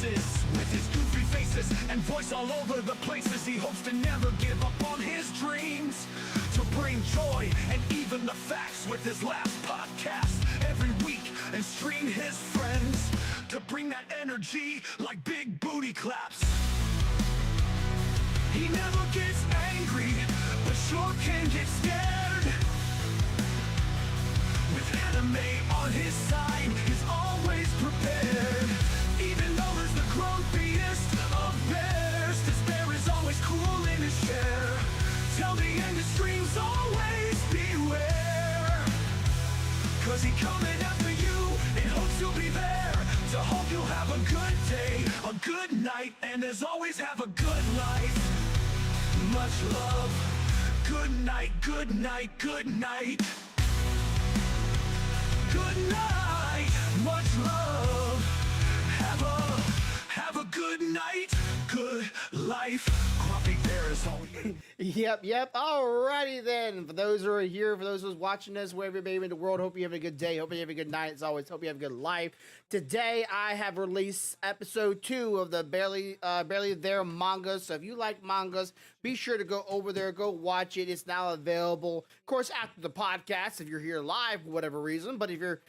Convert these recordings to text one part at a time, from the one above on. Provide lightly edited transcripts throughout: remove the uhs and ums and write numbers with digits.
places. With his goofy faces and voice all over the places, he hopes to never give up on his dreams, to bring joy and even the facts with his last podcast every week, and stream his friends to bring that energy like big booty claps. He never gets angry, but sure can get scared. With anime on his side, he's always prepared. Even though he's the grumpiest of bears, this bear is always cool in his share. Till the end of streams, always beware. Cause he coming after you, in hopes you'll be there. To hope you'll have a good day, a good night, and as always have a good life. Much love. Good night, good night, good night. Good night. Much love. Have a good night. Good life. Coffee there is all you. Yep. Alrighty then. For those who are here, for those who's watching us, wherever you may be in the world, hope you have a good day. Hope you have a good night. As always, hope you have a good life. Today, I have released episode 2 of the Barely There manga. So if you like mangas, be sure to go over there, go watch it. It's now available, of course, after the podcast, if you're here live for whatever reason. But if you're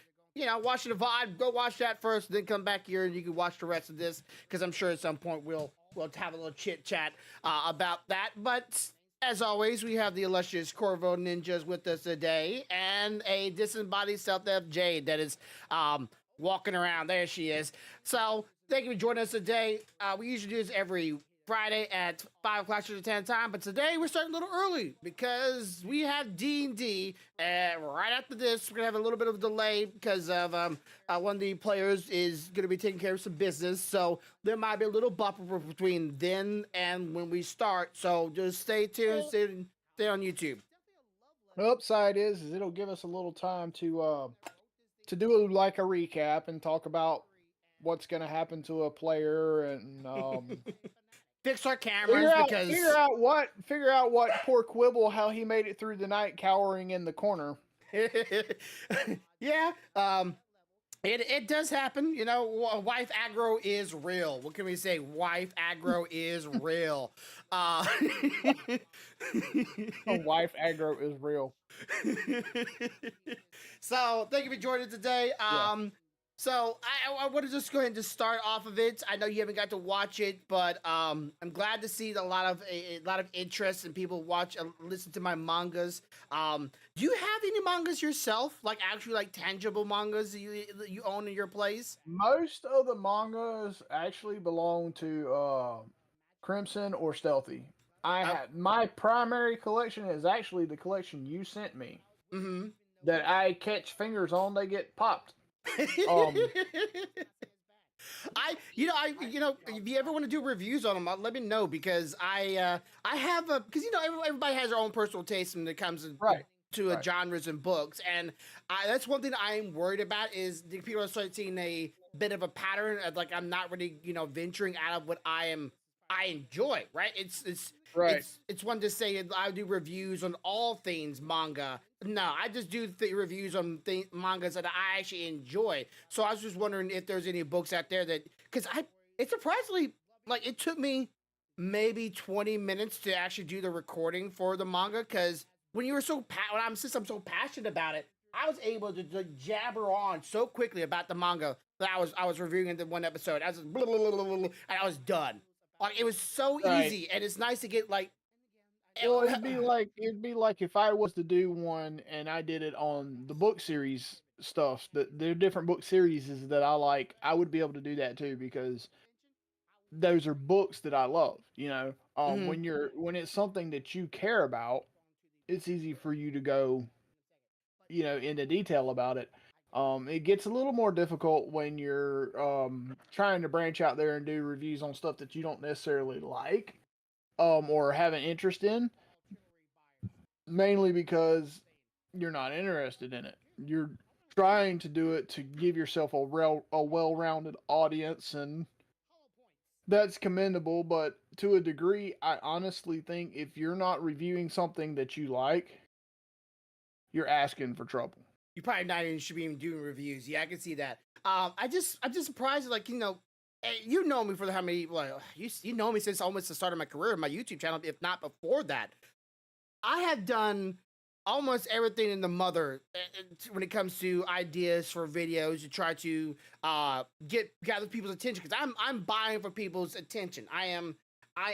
watching the VOD, go watch that first, then come back here and you can watch the rest of this, because I'm sure at some point we'll have a little chit chat about that. But as always, we have the illustrious Corvo Ninjas with us today, and a disembodied Stealth Jade that is walking around. There she is. So thank you for joining us today. We usually do this every Friday at 5 o'clock Central Time, but today we're starting a little early because we have D&D, and right after this we're gonna have a little bit of a delay because of one of the players is gonna be taking care of some business, so there might be a little buffer between then and when we start. So just stay tuned, stay on YouTube. The upside is it'll give us a little time to do like a recap and talk about what's going to happen to a player and Fix our cameras because figure out what poor Quibble, how he made it through the night cowering in the corner. Yeah, it does happen. You know, wife aggro is real. What can we say? Wife aggro is real. Wife aggro is real. So thank you for joining today. So I want to just go ahead and just start off of it. I know you haven't got to watch it, but I'm glad to see a lot of interest and people watch and listen to my mangas. Do you have any mangas yourself, like actually like tangible mangas that you own in your place? Most of the mangas actually belong to Crimson or Stealthy. My primary collection is actually the collection you sent me. Mm-hmm. That I catch fingers on, they get popped. If you ever want to do reviews on them, let me know, because I have because everybody has their own personal taste when it comes to genres and books, and that's one thing I'm worried about is the people are starting seeing a bit of a pattern of, like, I'm not really venturing out of what I enjoy, right? It's one to say I do reviews on all things manga. No, I just do reviews on mangas that I actually enjoy. So I was just wondering if there's any books out there that, because it's surprisingly, like, it took me maybe 20 minutes to actually do the recording for the manga, because when you were since I'm so passionate about it, I was able to jabber on so quickly about the manga that I was reviewing in the one episode. I was just and I was done. Like, it was so easy, and it's nice to get like. Well, it'd be like if I was to do one and I did it on the book series stuff. There are different book series that I like. I would be able to do that too, because those are books that I love. When it's something that you care about, it's easy for you to go, into detail about it. It gets a little more difficult when you're trying to branch out there and do reviews on stuff that you don't necessarily like, or have an interest in, mainly because you're not interested in it. You're trying to do it to give yourself a well-rounded audience, and that's commendable, but to a degree, I honestly think if you're not reviewing something that you like, you're asking for trouble. You probably not even should be even doing reviews. Yeah, I can see that. I'm just surprised, like, You know me for how many, like, you know me since almost the start of my career, my YouTube channel, if not before that. I have done almost everything in the mother when it comes to ideas for videos to try to gather people's attention, because I'm buying for people's attention. I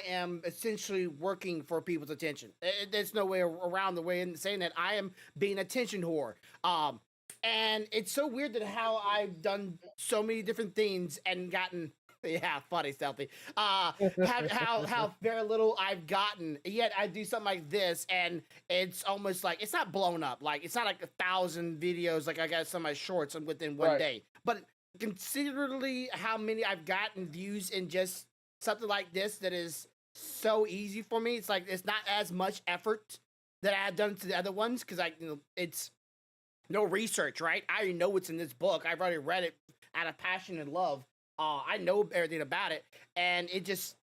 am essentially working for people's attention. There's no way around the way in saying that. I am being attention whore. And it's so weird that how I've done so many different things and gotten, yeah, funny, Stealthy. How very little I've gotten. Yet I do something like this, and it's almost like it's not blown up. Like it's not like 1,000 videos like I got some of my shorts within one Right. day. But considerably how many I've gotten views in just something like this that is so easy for me. It's like it's not as much effort that I've done to the other ones, because it's no research, right? I already know what's in this book. I've already read it out of passion and love. I know everything about it, and it just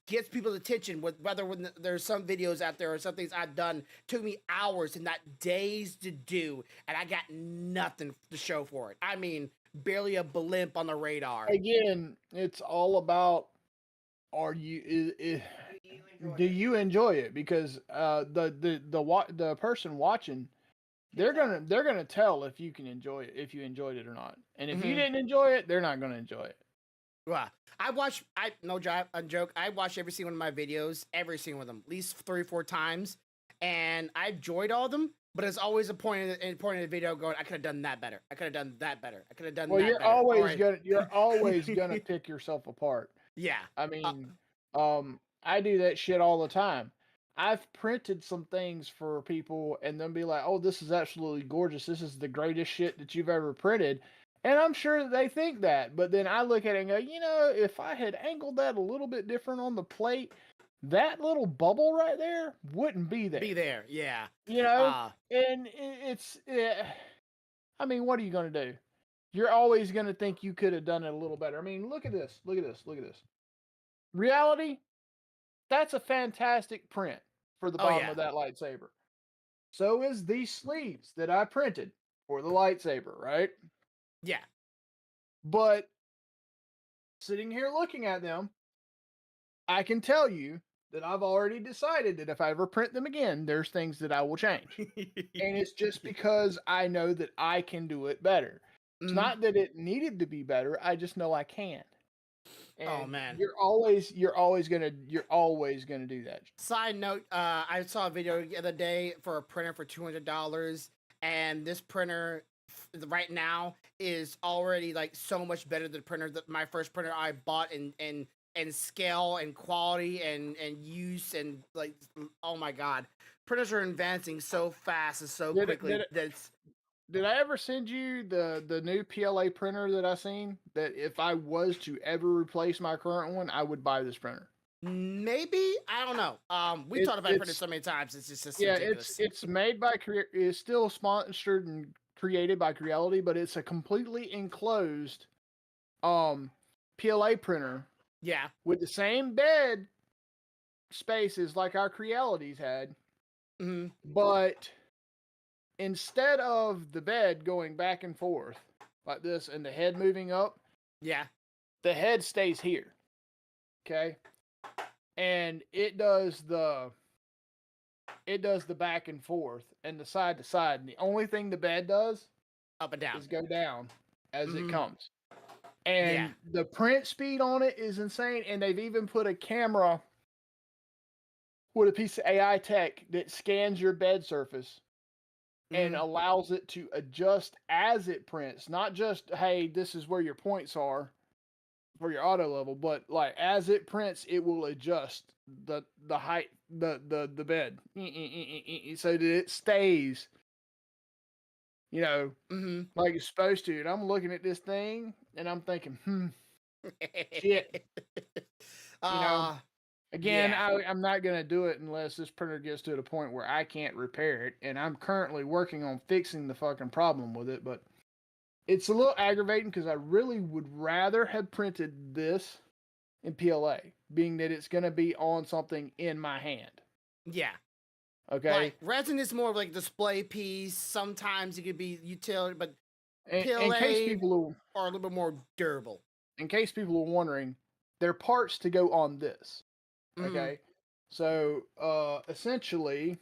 gets people's attention. Whether when there's some videos out there or some things I've done took me hours and not days to do, and I got nothing to show for it. I mean, barely a blimp on the radar. Again, it's all about, are you do you enjoy it? Because the person watching, they're gonna tell if you can enjoy it, if you enjoyed it or not. And if you Mhm. didn't enjoy it, they're not gonna enjoy it. Well, no joke. I watch every single one of my videos, every single one of them, at least 3 or 4 times, and I enjoyed all of them. But it's always a point in the video going, I could have done that better. I could have done that better. I could have done Well, that you're better. always Or, you're always gonna pick yourself apart. yeah. I Uh, mean, I do that shit all the time. I've printed some things for people and then be like, "Oh, this is absolutely gorgeous. This is the greatest shit that you've ever printed." And I'm sure that they think that, but then I look at it and go, if I had angled that a little bit different on the plate, that little bubble right there wouldn't be there. be there. Yeah. You know, Uh, and I mean, what are you gonna do? You're always gonna think you could have done it a little better. I mean, look at this. Look at this. Look at this. Reality, that's a fantastic print for the oh bottom yeah. of that lightsaber. So is these sleeves that I printed for the lightsaber, right? Yeah. But sitting here looking at them, I can tell you that I've already decided that if I ever print them again, there's things that I will change. And it's just because I know that I can do it better. It's Mhm. not that it needed to be better, I just know I can. Oh And man. you're always gonna do that. Side note, I saw a video the other day for a printer for $200, and this printer right now is already like so much better than the printer that my first printer I bought and scale and quality and use, and like, oh my god, printers are advancing so fast and so quickly. Did I ever send you the new PLA printer that I seen? That if I was to ever replace my current one, I would buy this printer. Maybe, I don't know. We talked about printers so many times. It's just Yeah, ridiculous. it's made by it's still sponsored and created by Creality, but it's a completely enclosed PLA printer Yeah. with the same bed spaces like our Crealities had, Hmm. but instead of the bed going back and forth like this and the head moving up, Yeah. the head stays here. Okay? And it does the back and forth and the side to side. And the only thing the bed does Up and down. is go down as it Mhm. comes. And Yeah. the print speed on it is insane. And they've even put a camera with a piece of AI tech that scans your bed surface and Mhm. allows it to adjust as it prints. Not just, hey, this is where your points are for your auto level, but like as it prints, it will adjust the height, the bed, so that it stays, Mhm. like it's supposed to. And I'm looking at this thing and I'm thinking, shit. Uh, Again, yeah. I'm not gonna do it unless this printer gets to the point where I can't repair it, and I'm currently working on fixing the fucking problem with it. But it's a little aggravating because I really would rather have printed this in PLA, being that it's gonna be on something in my hand. Yeah. Okay. Like resin is more of like a display piece. Sometimes it could be utility, but In case PLA people are a little bit more durable. in case people are wondering, they're parts to go on this. Mhm. Okay. So essentially,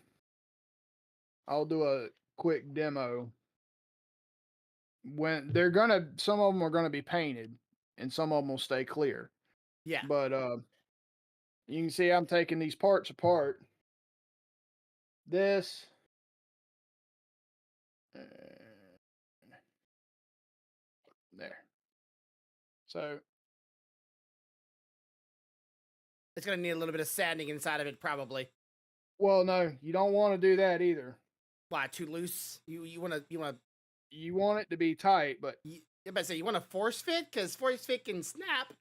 I'll do a quick demo. When some of them are gonna be painted, and some of them will stay clear. Yeah. But you can see I'm taking these parts apart. This, uh, there. So, It's gonna need a little bit of sanding inside of it, probably. well, no, you don't want to do that either. Why, too loose? You wanna You want it to be tight, but I about to say you want to force fit, because force fit can snap.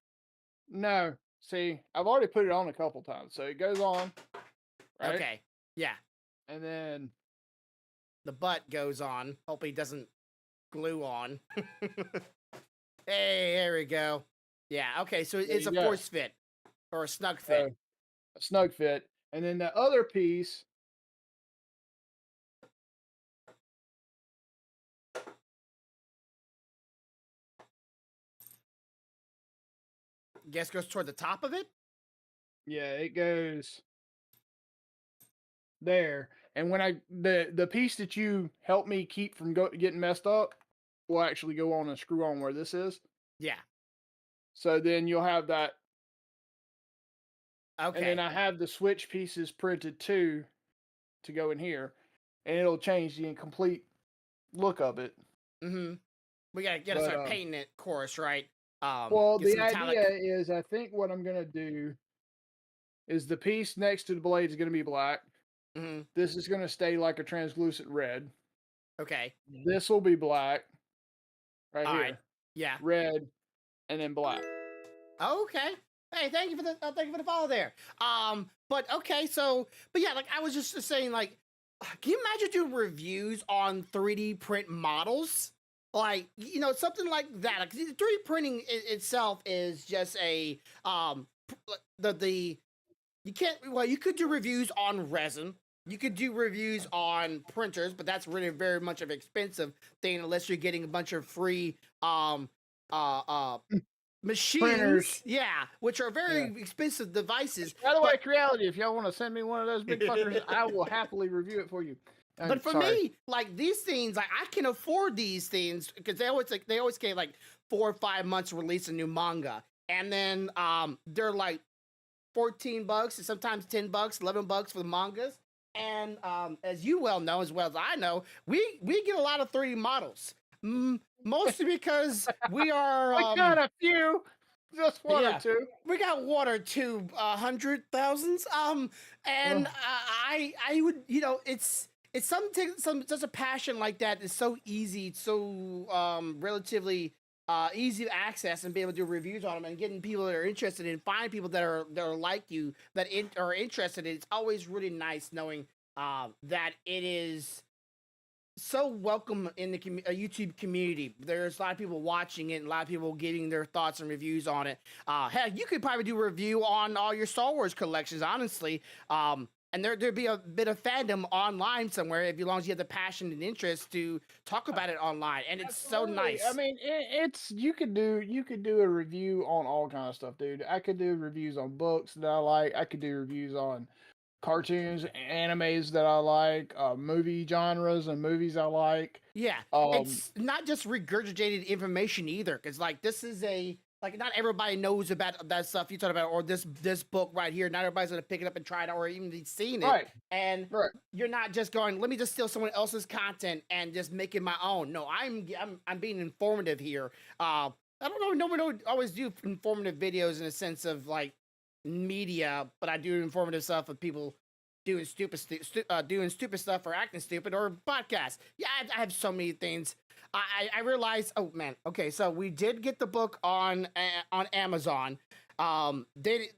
no. See, I've already put it on a couple times, so it goes on, right? Okay. Yeah. And then The butt goes on. Hopefully it doesn't glue on. Hey, there we go. Yeah, okay, so there it's you a go. force fit or a snug fit. A snug fit, and then the other piece. Guess goes toward the top of it? Yeah, it goes there. And when the piece that you helped me keep from getting messed up will actually go on and screw on where this is. Yeah. So then you'll have that. Okay. And then I have the switch pieces printed too to go in here, and it'll change the complete look of it. Mm-hmm. We gotta start painting it, of course, right? Well, Get the some metallic. idea is, I think what I'm gonna do is the piece next to the blade is gonna be black. Mm-hmm. This is gonna stay like a translucent red. Okay. This will be black, right All here, right. Yeah. red, and then black. Okay. Hey, thank you for the follow there. But okay, but yeah, like I was just saying, like, can you imagine doing reviews on 3D print models? Like, something like that. Like, 3D printing itself is just a the you can't. Well, you could do reviews on resin. You could do reviews on printers, but that's really very much of an expensive thing unless you're getting a bunch of free machines, Printers. yeah, which are very expensive devices. By the way, Creality, if y'all want to send me one of those big fuckers, I will happily review it for you. But for me, like these things, like I can afford these things because they always get like 4 or 5 months to release a new manga, and then they're like $14 and sometimes $10, $11 for the mangas. And as you well know, as well as I know, we get a lot of 3D models. Mostly because we are. I got a few, just one or two. We got 1 or 2 100,000s. And I would, it's something, such a passion like that is so easy, so relatively easy to access and be able to do reviews on them and getting people that are interested in, find people that are like you that are interested in. It's always really nice knowing that it is so welcome in the YouTube community. There's a lot of people watching it, and a lot of people giving their thoughts and reviews on it. Heck, you could probably do a review on all your Star Wars collections, honestly. And there'd be a bit of fandom online somewhere, as long as you have the passion and interest to talk about it online. And it's so nice. I mean, it's you could do a review on all kind of stuff, dude. I could do reviews on books that I like. I could do reviews on cartoons, animes that I like, movie genres and movies I like. Yeah, it's not just regurgitated information either, because like this is not everybody knows about that stuff you talk about, or this book right here. Not everybody's gonna pick it up and try it out, or even seen it. Right. And you're not just going, let me just steal someone else's content and just make it my own. No, I'm being informative here. I don't know. Nobody would always do informative videos in a sense of like media, but I do informative stuff of people doing stupid stuff or acting stupid or podcasts. Yeah, I have so many things. I realized. Oh man. Okay, so we did get the book on Amazon.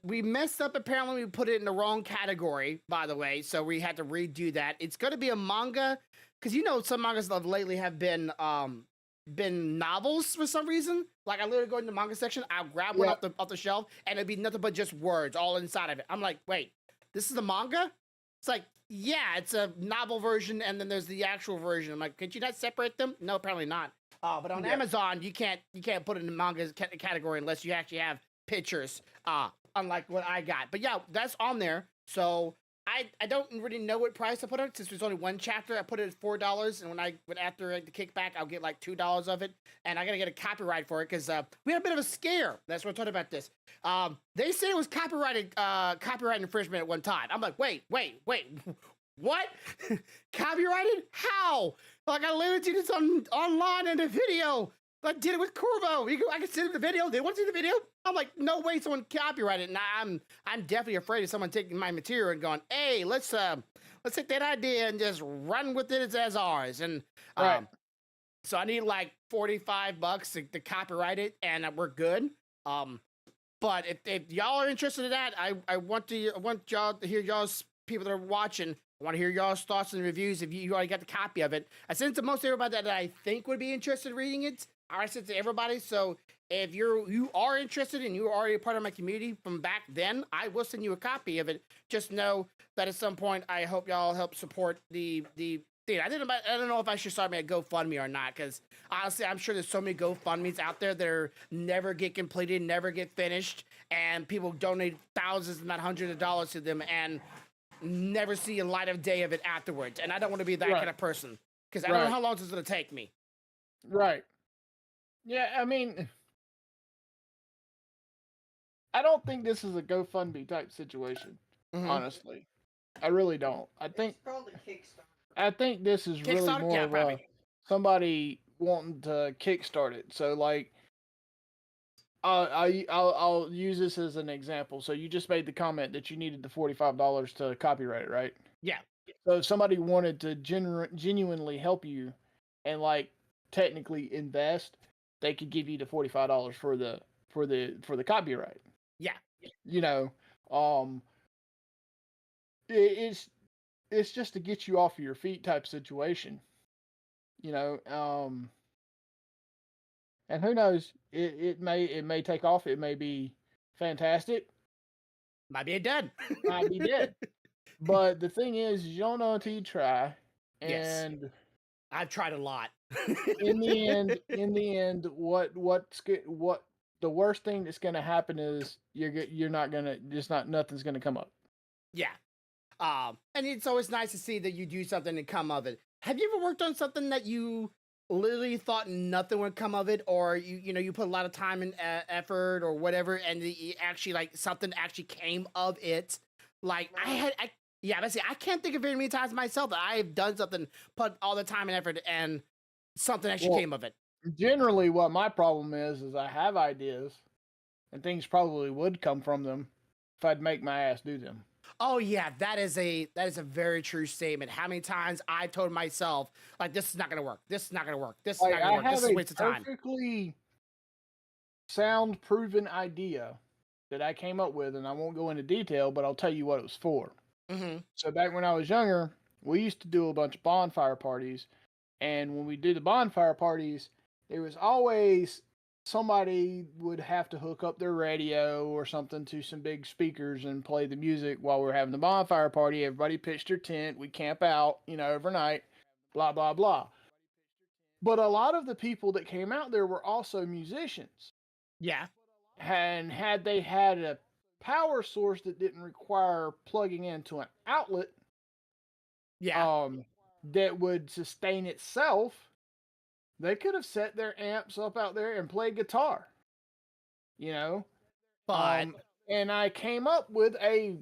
We messed up. Apparently, we put it in the wrong category. By the way, so we had to redo that. It's going to be a manga because some mangas of lately have been novels for some reason. Like I literally go in the manga section, I'll grab one off the shelf, and it'd be nothing but just words all inside of it. I'm like, wait, this is a manga? It's like, yeah, it's a novel version, and then there's the actual version. I'm like, could you not separate them? No, apparently not. But on Yeah. Amazon, you can't put it in the manga category unless you actually have pictures. Unlike what I got. But yeah, that's on there. So I don't really know what price I put it since there's only one chapter. I put it at $4, and when after the kickback, I'll get like $2 of it, and I gotta get a copyright for it because we had a bit of a scare. That's what I'm talking about this. They said it was copyright infringement at one time. I'm like, wait, what? Copyrighted? How? Like I literally did this online in a video. I did it with Corvo. I can send him the video. They want to see the video. I'm like, no way, someone copyrighted. And I'm definitely afraid of someone taking my material and going, hey, let's take that idea and just run with it as ours. And Right. so I need like $45 to copyright it, and we're good. But if y'all are interested in that, I want y'all to hear y'all's people that are watching. I want to hear y'all's thoughts and reviews if you already got the copy of it. I sent it to most everybody that I think would be interested in reading it. I sent it to everybody. So if you are interested and you're already a part of my community from back then, I will send you a copy of it. Just know that at some point, I hope y'all help support the thing. I don't know if I should start me a GoFundMe or not, because honestly, I'm sure there's so many GoFundMes out there that are never get completed, never get finished, and people donate thousands, if not hundreds of dollars to them, and never see a light of day of it afterwards. And I don't want to be that kind of person, because I don't know how long this is going to take me. Right. Yeah, I mean, I don't think this is a GoFundMe type situation. Honestly, I really don't. I think this is really more of somebody wanting to kickstart it. So like, I'll use this as an example. So you just made the comment that you needed the $45 to copyright it, right? Yeah. So if somebody wanted to genuinely help you and like technically invest, they could give you the $45 for the copyright. Yeah. You know, it's just to get you off of your feet type situation. You know, and who knows? It may take off. It may be fantastic. Might be dead. Might be dead. But the thing is, you don't know until you try. And yes. I've tried a lot. in the end, what the worst thing that's going to happen is you're not going to nothing's going to come up. Yeah. And it's always nice to see that you do something and come of it. Have you ever worked on something that you literally thought nothing would come of it, or you put a lot of time and effort or whatever, and actually like something actually came of it? Like I can't think of very many times myself that I've done something, put all the time and effort, and something actually came of it. Generally, what my problem is I have ideas, and things probably would come from them if I'd make my ass do them. Oh yeah, that is a very true statement. How many times I told myself, like, this is not gonna work. This is not gonna work. This is not gonna work. This is a waste of time. Perfectly sound proven idea that I came up with, and I won't go into detail, but I'll tell you what it was for. So back when I was younger, we used to do a bunch of bonfire parties, and when we did the bonfire parties, there was always somebody would have to hook up their radio or something to some big speakers and play the music while we're having the bonfire party. Everybody pitched their tent. We camp out, overnight, blah, blah, blah. But a lot of the people that came out there were also musicians. Yeah. And had they had a power source that didn't require plugging into an outlet, that would sustain itself, they could have set their amps up out there and played guitar, But and I came up with a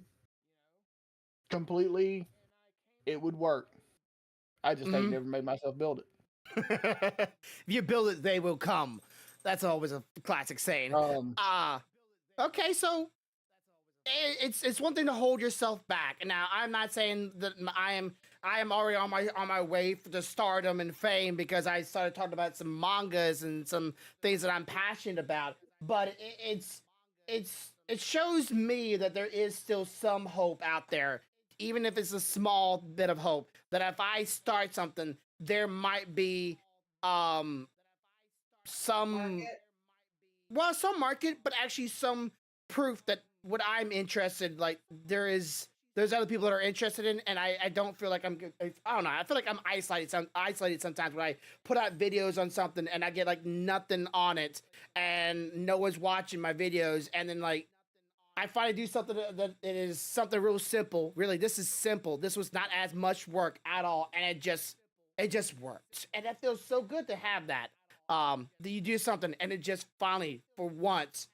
completely, it would work. I just ain't never made myself build it. If you build it, they will come. That's always a classic saying. Okay, so it's one thing to hold yourself back. And now I'm not saying that I am already on my way to stardom and fame because I started talking about some mangas and some things that I'm passionate about. But it shows me that there is still some hope out there, even if it's a small bit of hope. That if I start something, there might be some market, but actually some proof that what I'm interested, like there's there's other people that are interested in, and I don't feel like I'm good. I don't know. I feel like I'm isolated sometimes when I put out videos on something and I get like nothing on it, and no one's watching my videos, and then like I finally do something that it is something real simple. Really, this is simple. This was not as much work at all, and it just worked, and that feels so good to have that. That you do something and it just finally, for once,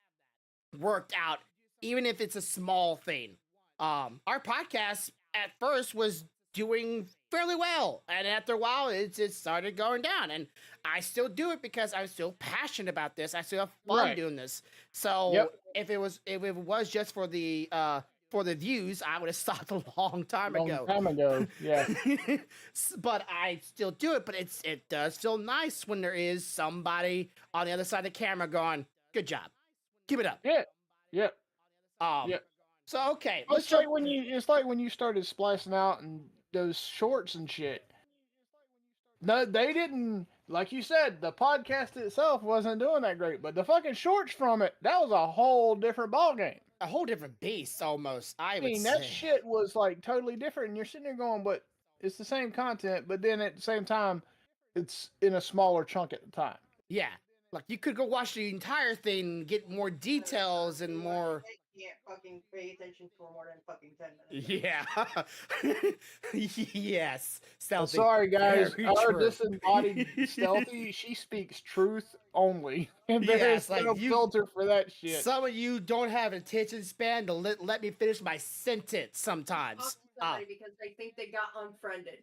worked out, even if it's a small thing. Our podcast at first was doing fairly well, and after a while, it just started going down. And I still do it because I'm still passionate about this. I still have fun Right. doing this. So Yep. if it was just for the views, I would have stopped a long time Long ago. time ago. Yeah. But I still do it. But it does feel nice when there is somebody on the other side of the camera going, "Good job, keep it up." Yeah. Yep. Um, Yep. so okay, It's like when you started splicing out and those shorts and shit. No, they didn't. Like you said, the podcast itself wasn't doing that great, but the fucking shorts from it, that was a whole different ballgame. a whole different beast almost. I I would mean, that say. shit was like totally different, and you're sitting there going, but it's the same content, but then at the same time, it's in a smaller chunk at the time. Yeah, like you could go watch the entire thing, and get more details and more. They can't fucking pay attention for more than fucking 10 minutes. Yeah. Yes. I'm Stealthy. sorry, guys. Very Our true. disembodied stealthy, she speaks truth only, and there Yes, is like no you- filter for that shit. Some of you don't have attention span to let me finish my sentence sometimes. Talk to somebody because they think they got unfriended.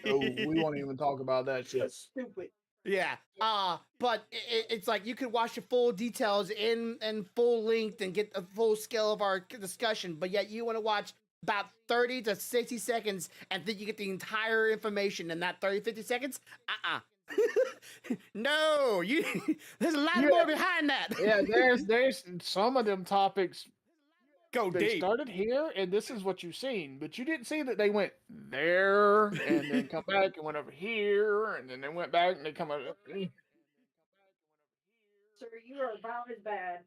Oh, we won't even talk about that shit. Stupid. Yeah. But it's like you could watch the full details in full length and get the full scale of our discussion, but yet you want to watch about 30 to 60 seconds and think you get the entire information in that 30, 50 seconds? No, there's a lot Yeah. more behind that. Yeah, there's some of them topics. Go They deep. started here, and this is what you've seen, but you didn't see that they went there and then come back and went over here, and then they went back and they come over. Sir, you are about as bad.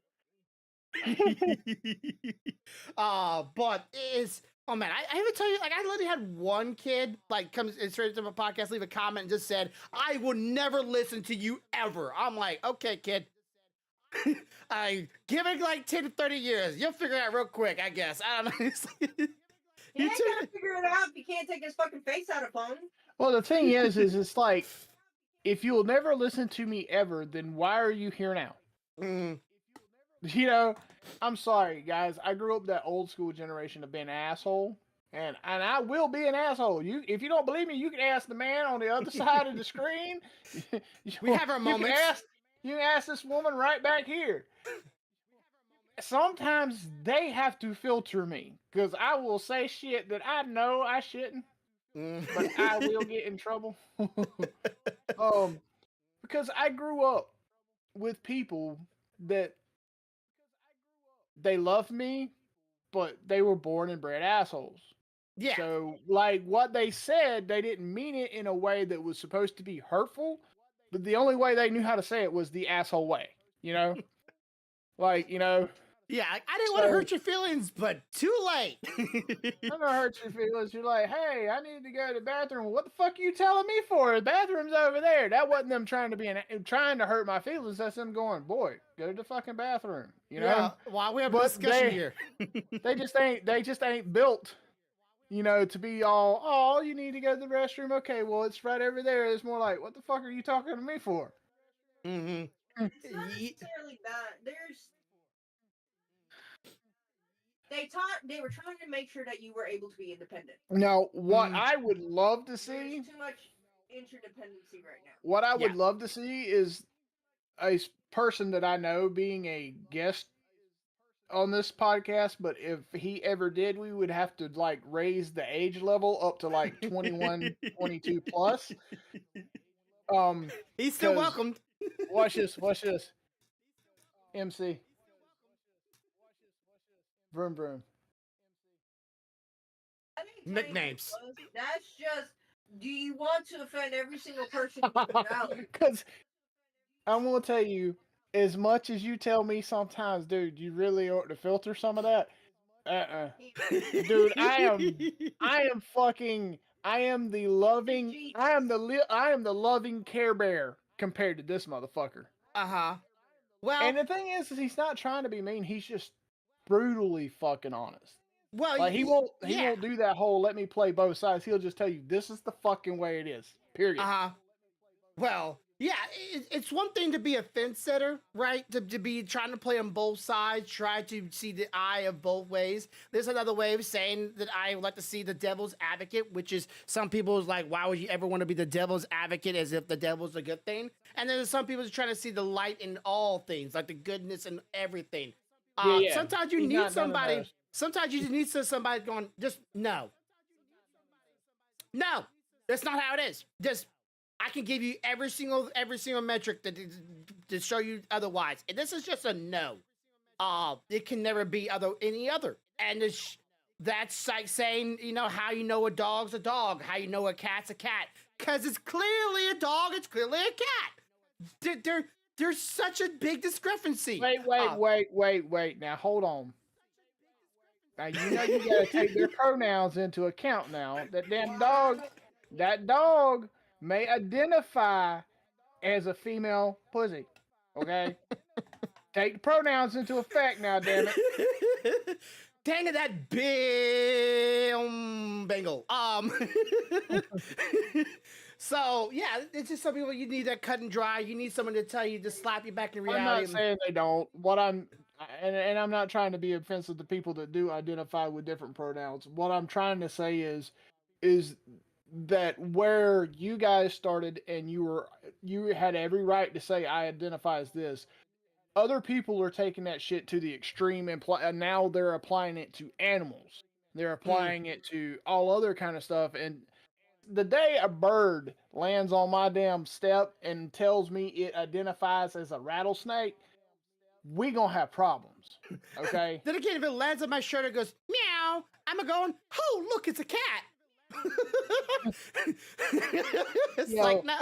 But it's oh man, I have to tell you, like I literally had one kid like come straight to my podcast, leave a comment, and just said, "I will never listen to you ever." I'm like, okay, kid. I give it like 10 to 30 years. You'll figure it out real quick, I guess. I don't know. It's like- He You ain't took- gotta figure it out if he can't take his fucking face out of phone. Well, the thing is it's like, if you'll never listen to me ever, then why are you here now? Mm, You know, I'm sorry, guys. I grew up that old school generation of being an asshole, and I will be an asshole. If you don't believe me, you can ask the man on the other side of the screen. We have our You can moments. You can ask this woman right back here. Sometimes they have to filter me because I will say shit that I know I shouldn't, but I will get in trouble. Because I grew up with people that they love me, but they were born and bred assholes. yeah. So, like, what they said, they didn't mean it in a way that was supposed to be hurtful, but the only way they knew how to say it was the asshole way, you know? Like, you know, Yeah, I didn't want to So- hurt your feelings, but too late. I'm gonna hurt your feelings. You're like, hey, I need to go to the bathroom. What the fuck are you telling me for? The bathroom's over there. That wasn't them trying to hurt my feelings. That's them going, boy, go to the fucking bathroom. You know? Yeah, while we have a But discussion they- here. They just ain't built, you know, to be all, oh, you need to go to the restroom. Okay, well, it's right over there. It's more like, what the fuck are you talking to me for? Mm-hmm. It's not necessarily that. They were trying to make sure that you were able to be independent. Now, what Mm. I would love to see, There's too much interdependency right now. what I would Yeah. love to see is a person that I know being a guest on this podcast, but if he ever did, we would have to like raise the age level up to like 21, 22 plus. He's still 'cause- welcomed. Watch this. MC. Vroom vroom. That ain't saying Nicknames. it was. That's just, do you want to offend every single person you put out? Because I'm gonna tell you, as much as you tell me sometimes, dude, you really ought to filter some of that. Dude, I am fucking, I am the loving, I am the loving Care Bear compared to this motherfucker. Uh-huh. Well, And the thing is he's not trying to be mean. He's just brutally fucking honest. well, Like he won't yeah. do that whole let me play both sides. He'll just tell you this is the fucking way it is. Period. Uh-huh. Well, yeah, it's one thing to be a fence sitter, right? To be trying to play on both sides, try to see the eye of both ways. There's another way of saying that I would like to see the devil's advocate, which is some people's like, why would you ever want to be the devil's advocate as if the devil's a good thing? And then there's some people trying to see the light in all things, like the goodness in everything. Yeah. Sometimes you He's need not none of somebody. those. Sometimes you just need somebody going, just no. No, that's not how it is. Just I can give you every single metric to show you otherwise. And this is just a no. It can never be any other. And that's like saying, how you know a dog's a dog, how you know a cat's a cat. Because it's clearly a dog, it's clearly a cat. There's such a big discrepancy. Wait. Now hold on. Now you gotta take their pronouns into account now. That dog may identify as a female pussy. Okay? Take the pronouns into effect now, damn it. Dang it, that Bengal. So yeah, it's just some people you need that cut and dry. You need someone to tell you to slap you back in reality. I'm not saying they don't. And I'm not trying to be offensive to people that do identify with different pronouns. What I'm trying to say is that where you guys started and you had every right to say I identify as this. Other people are taking that shit to the extreme and now they're applying it to animals. They're applying it to all other kind of stuff. And the day a bird lands on my damn step and tells me it identifies as a rattlesnake, we gonna have problems. Okay? Then again, if it lands on my shirt and goes meow, I'm going, oh look, it's a cat. It's like no.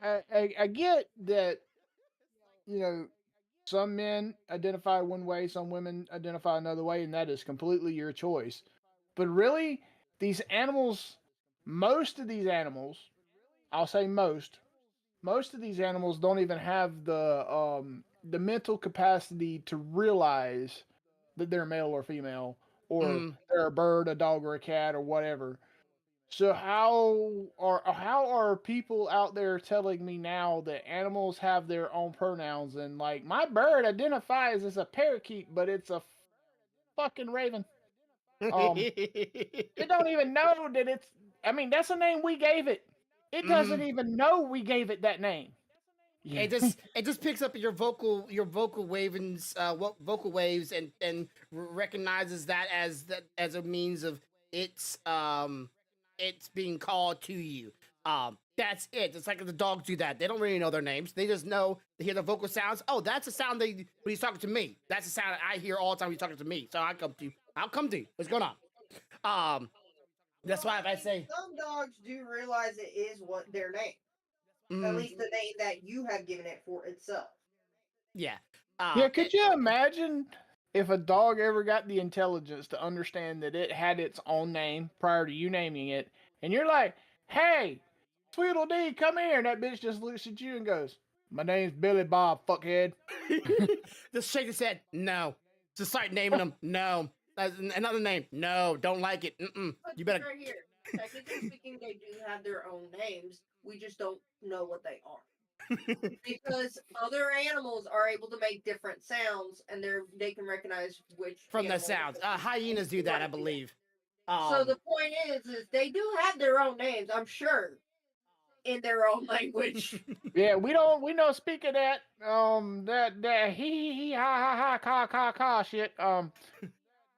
I get that. Some men identify one way, some women identify another way, and that is completely your choice. But really, these animals, most of these animals, I'll say most of these animals don't even have the mental capacity to realize that they're male or female, or they're a bird, a dog, or a cat, or whatever. So how are people out there telling me now that animals have their own pronouns and like my bird identifies as a parakeet, but it's a fucking raven? It don't even know that it's. I mean, that's the name we gave it. It doesn't even know we gave it that name. Yeah. It just picks up your vocal waves and recognizes that as a means of it's being called to you. That's it. It's like the dogs do that. They don't really know their names. They just know they hear the vocal sounds. Oh, that's a sound when he's talking to me. That's a sound I hear all the time when he's talking to me. So I'll come to you. What's going on? That's why if I say some dogs do realize it is what their name. At least the name that you have given it for itself. Yeah. Could you imagine if a dog ever got the intelligence to understand that it had its own name prior to you naming it, and you're like, hey, Tweedledee, come here, and that bitch just looks at you and goes, my name's Billy Bob, fuckhead. Just shake his head, no. Just start naming them, no. Another name, no, don't like it. You better. Right here. Technically speaking, they do have their own names. We just don't know what they are. Because other animals are able to make different sounds, and they can recognize which from the sounds. Hyenas do that, I believe. So the point is they do have their own names, I'm sure, in their own language. Yeah, we know. Speak of that, that he ha ha ka shit.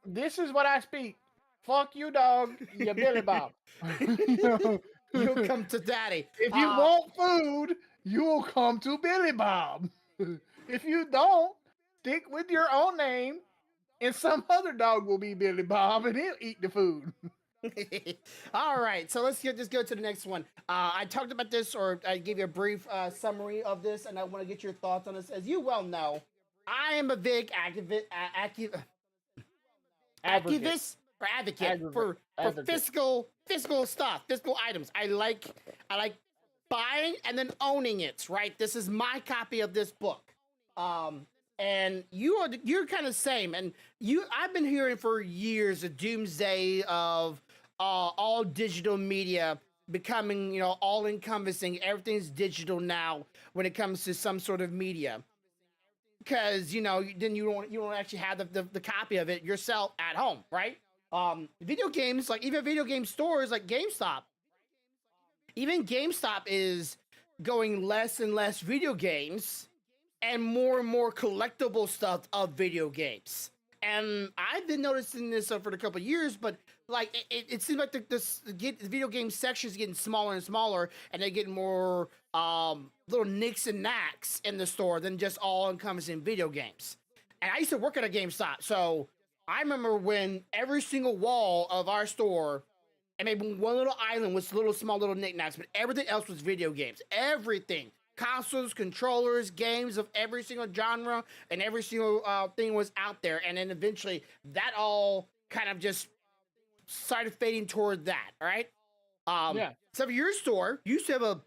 This is what I speak. Fuck you, dog. You Billy Bob. You'll come to daddy. If you want food, you'll come to Billy Bob. If you don't, stick with your own name, and some other dog will be Billy Bob, and he'll eat the food. All right, so let's just go to the next one. I talked about this, or I gave you a brief summary of this, and I want to get your thoughts on this. As you well know, I am a big Advocate. activist or advocate Advocate. for Advocate. physical stuff, physical items. I like buying and then owning it. Right. This is my copy of this book. And you're kind of same. And I've been hearing for years a doomsday of all digital media becoming, all encompassing. Everything's digital now when it comes to some sort of media. Because then you don't actually have the copy of it yourself at home, right? Video games, like even video game stores like GameStop, even GameStop is going less and less video games and more collectible stuff of video games. And I've been noticing this for a couple of years, but like it seems like the video game section is getting smaller and smaller, and they're getting more little nicks and knacks in the store than just all encompassing video games. And I used to work at a GameStop, so I remember when every single wall of our store, and maybe one little island was small little knickknacks, but everything else was video games. Everything. Consoles, controllers, games of every single genre, and every single thing was out there. And then eventually that all kind of just started fading toward that, all right? Yeah. So your store, you used to have a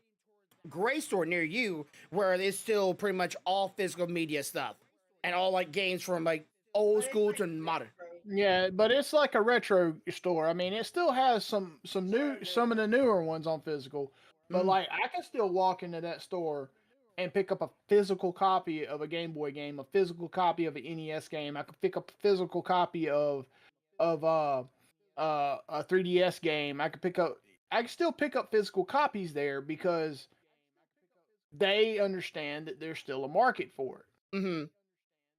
gray store near you where it's still pretty much all physical media stuff and all like games from like old school to modern. Yeah, but it's like a retro store. I mean, it still has some of the newer ones on physical. But like, I can still walk into that store and pick up a physical copy of a Game Boy game, a physical copy of an NES game. I can pick up a physical copy of a 3DS game. I can still pick up physical copies there because they understand that there's still a market for it. Mm-hmm.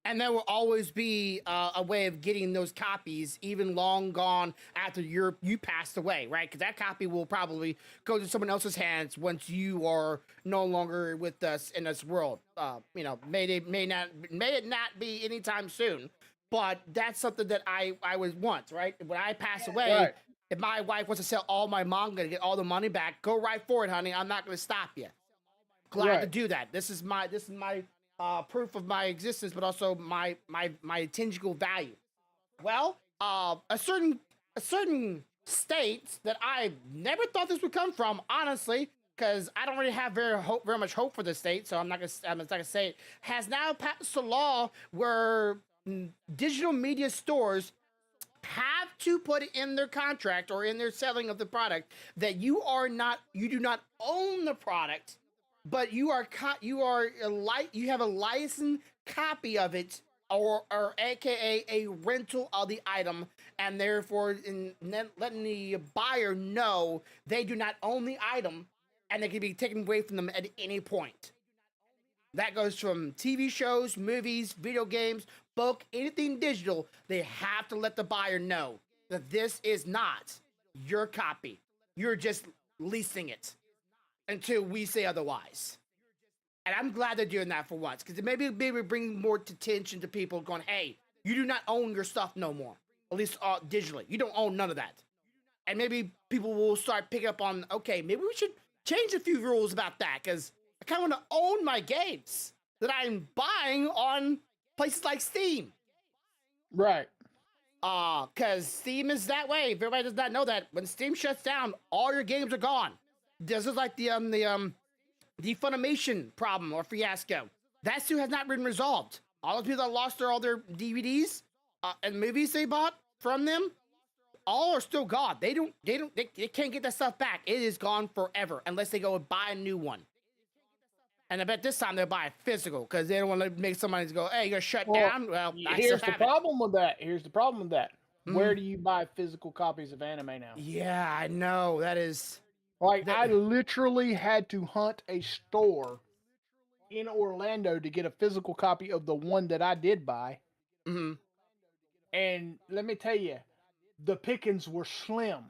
And there will always be a way of getting those copies, even long gone after you passed away, right? Because that copy will probably go to someone else's hands once you are no longer with us in this world. May it not be anytime soon, but that's something that I would want, right? When I pass away, Right. if my wife wants to sell all my manga to get all the money back, go right for it, honey. I'm not going to stop you. Glad to Right. do that. This is my proof of my existence, but also my tangible value. Well, a certain state that I never thought this would come from, honestly, because I don't really have very much hope for the state, so I'm not gonna say it, has now passed a law where digital media stores have to put it in their contract or in their selling of the product that you do not own the product, but you have a licensed copy of it, or AKA a rental of the item, and therefore letting the buyer know they do not own the item, and they can be taken away from them at any point. That goes from TV shows, movies, video games, book, anything digital. They have to let the buyer know that this is not your copy. You're just leasing it until we say otherwise. And I'm glad they're doing that for once, because maybe bring more attention to people going, hey, you do not own your stuff no more, at least digitally. You don't own none of that. And maybe people will start picking up on, okay, maybe we should change a few rules about that, because I kind of want to own my games that I'm buying on places like Steam. Right. Because Steam is that way. If everybody does not know that, when Steam shuts down, all your games are gone. This is like the Funimation problem or fiasco. That still has not been resolved. All those people that lost all their DVDs and movies they bought from them, all are still gone. They can't get that stuff back. It is gone forever unless they go and buy a new one. And I bet this time they'll buy a physical because they don't want to make somebody go, hey, you're gonna shut down. Well, here's the problem with that. Where do you buy physical copies of anime now? Yeah, I know. That is... I literally had to hunt a store in Orlando to get a physical copy of the one that I did buy. Mm-hmm. And let me tell you, the pickings were slim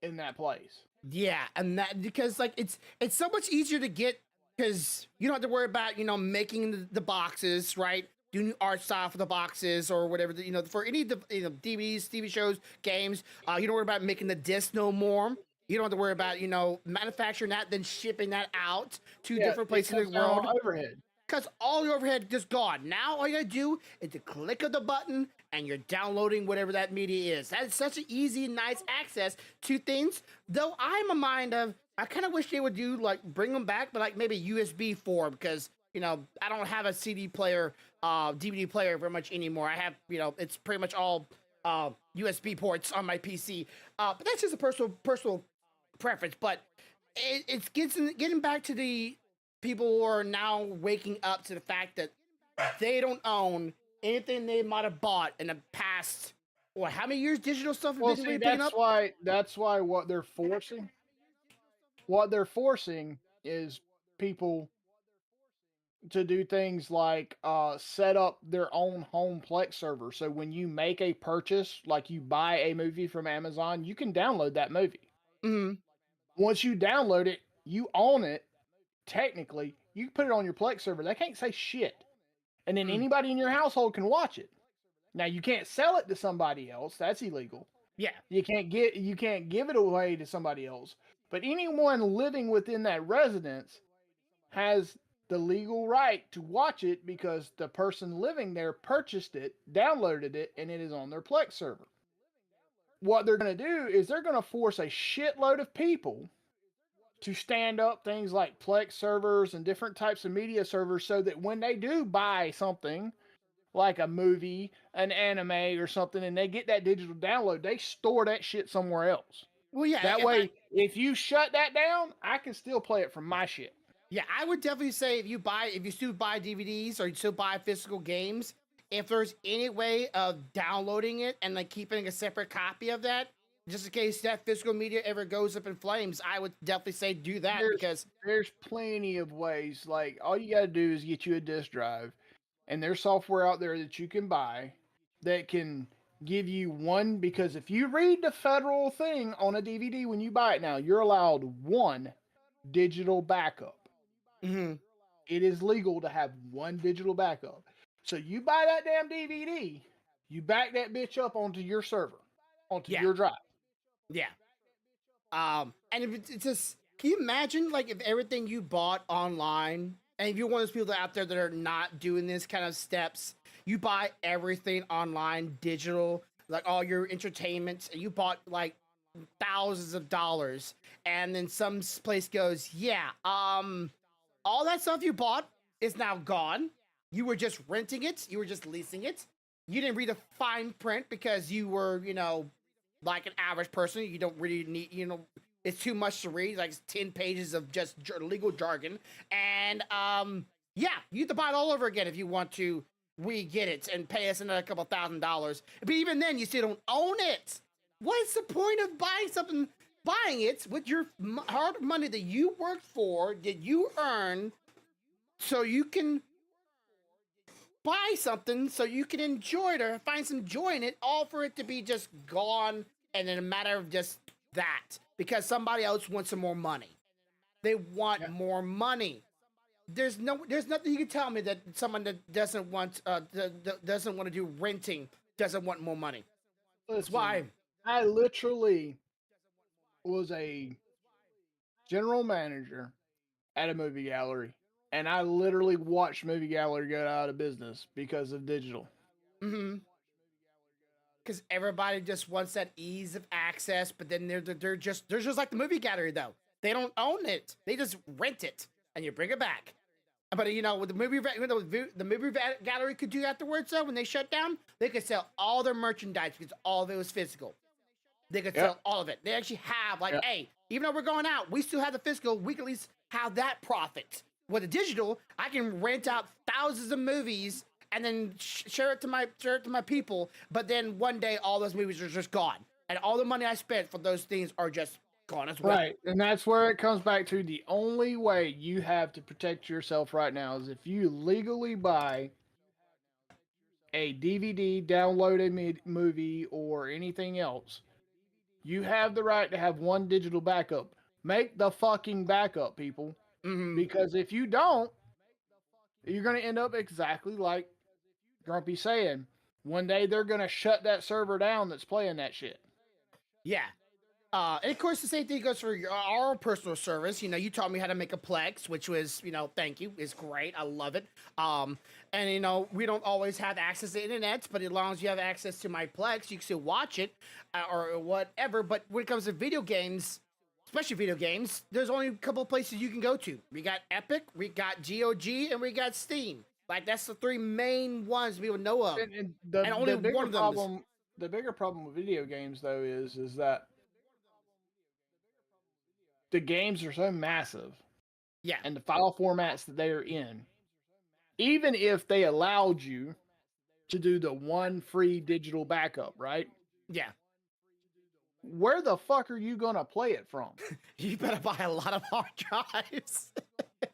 in that place. Yeah, and that because like it's so much easier to get because you don't have to worry about making the boxes, right? Doing art style for the boxes or whatever. For any DVDs, TV shows, games, you don't worry about making the disc no more. You don't have to worry about, manufacturing that, then shipping that out to different places in the world. Overhead. Because all your overhead just gone. Now all you gotta do is to click of the button and you're downloading whatever that media is. That's such an easy, nice access to things. Though I'm a mind of, I kind of wish they would do like bring them back, but like maybe USB form, because I don't have a CD player, DVD player very much anymore. I have it's pretty much all USB ports on my PC. But that's just a personal preference. But it's getting back to the people who are now waking up to the fact that they don't own anything they might have bought in the past. What? How many years digital stuff have Well, been see, picking up? that's why what they're forcing is people to do things like set up their own home Plex server. So when you make a purchase, like you buy a movie from Amazon, you can download that movie. Mm-hmm. Once you download it, you own it. Technically, you can put it on your Plex server. They can't say shit. And then anybody in your household can watch it. Now you can't sell it to somebody else. That's illegal. Yeah. You can't give it away to somebody else. But anyone living within that residence has the legal right to watch it because the person living there purchased it, downloaded it, and it is on their Plex server. What they're going to do is they're going to force a shitload of people to stand up things like Plex servers and different types of media servers so that when they do buy something like a movie, an anime, or something, and they get that digital download, they store that shit somewhere else. Well, yeah. That way, if you shut that down, I can still play it from my shit. Yeah, I would definitely say if you still buy DVDs or you still buy physical games, if there's any way of downloading it and like keeping a separate copy of that, just in case that physical media ever goes up in flames, I would definitely say do that because there's plenty of ways. Like all you got to do is get you a disk drive, and there's software out there that you can buy that can give you one. Because if you read the federal thing on a DVD when you buy it now, you're allowed one digital backup. Mm-hmm. It is legal to have one digital backup. So you buy that damn DVD, you back that bitch up onto your server, onto your drive. Yeah. And if it's just, can you imagine like if everything you bought online, and if you're one of those people out there that are not doing this kind of steps, you buy everything online, digital, like all your entertainment, and you bought like thousands of dollars, and then some place goes, yeah, all that stuff you bought is now gone. You were just renting it. You were just leasing it. You didn't read the fine print because you were, like an average person. You don't really need, it's too much to read. Like 10 pages of just legal jargon. And, yeah, you have to buy it all over again if you want to re-get it and pay us another couple $1,000s. But even then, you still don't own it. What's the point of buying it with your hard money that you worked for, that you earn, so you can buy something, so you can enjoy it or find some joy in it, all for it to be just gone and in a matter of just that, because somebody else wants some more money. They want more money. There's nothing you can tell me that someone that doesn't want to do renting doesn't want more money. That's why I literally was a general manager at a movie gallery, and I literally watched movie gallery go out of business because of digital. Mm-hmm. Because everybody just wants that ease of access, but then they're just like the movie gallery though. They don't own it; they just rent it, and you bring it back. But with the movie gallery could do afterwards though, when they shut down, they could sell all their merchandise because all of it was physical. They could sell all of it. They actually have hey, even though we're going out, we still have the physical. We can at least have that profit. With the digital, I can rent out thousands of movies and then share it to my people. But then one day, all those movies are just gone, and all the money I spent for those things are just gone as well. Right, and that's where it comes back to the only way you have to protect yourself right now is if you legally buy a DVD, download a movie, or anything else. You have the right to have one digital backup. Make the fucking backup, people. Mm-hmm. Because if you don't, you're going to end up exactly like Grumpy saying. One day they're going to shut that server down that's playing that shit. Yeah. And of course, the same thing goes for our personal service. You taught me how to make a Plex, which was, thank you, is great. I love it. And we don't always have access to internet, but as long as you have access to my Plex, you can still watch it or whatever. But when it comes to video games, especially video games, there's only a couple of places you can go to. We got Epic, we got GOG, and we got Steam. Like that's the three main ones people know of. And And only the bigger one of them problem, the bigger problem with video games though is that the games are so massive, yeah, and the file formats that they are in, even if they allowed you to do the one free digital backup, right? yeah. Where the fuck are you gonna play it from? You better buy a lot of hard drives.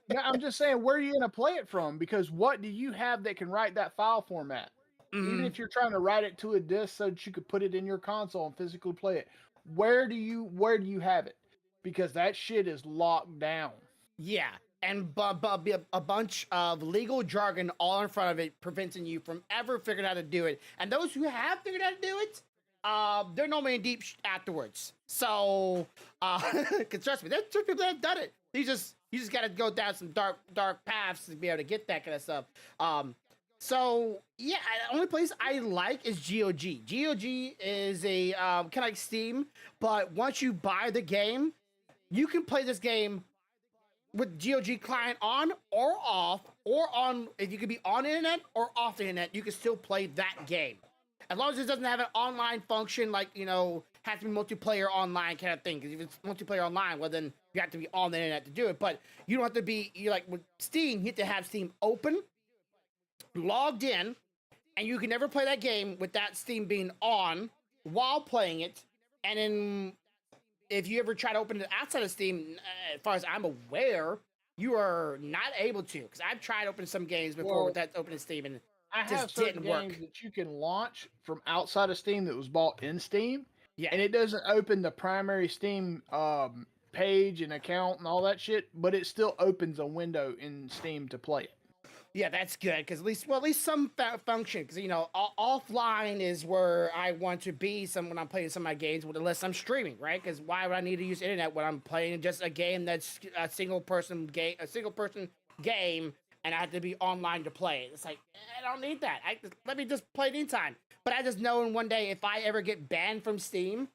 No, I'm just saying, where are you gonna play it from? Because what do you have that can write that file format? Even if you're trying to write it to a disk so that you could put it in your console and physically play it, where do you have it? Because that shit is locked down. Yeah, and a bunch of legal jargon all in front of it, preventing you from ever figuring out how to do it. And those who have figured out how to do it, they're normally in deep afterwards. So, cause trust me, there's people that have done it. You just gotta go down some dark paths to be able to get that kind of stuff. So yeah, the only place I like is GOG. GOG is a kind of like Steam, but once you buy the game, you can play this game with GOG client on or off, or on, if you could be on the internet or off the internet, you can still play that game. As long as it doesn't have an online function, like, has to be multiplayer online kind of thing. Because if it's multiplayer online, well, then you have to be on the internet to do it. But you don't have to be, with Steam, you have to have Steam open, logged in, and you can never play that game with that Steam being on while playing it. And then if you ever try to open it outside of Steam, as far as I'm aware, you are not able to. Because I've tried opening some games before with that opening Steam, and I it have just certain didn't games work. that you can launch from outside of Steam that was bought in Steam, Yeah. and it doesn't open the primary Steam page and account and all that shit, but it still opens a window in Steam to play it. Yeah, that's good, because at least some function, because offline is where I want to be when I'm playing some of my games, unless I'm streaming, right? Because why would I need to use internet when I'm playing just a game that's a single person game, and I have to be online to play it? It's like, I don't need that. Let me just play it anytime. But I just know in one day, if I ever get banned from Steam,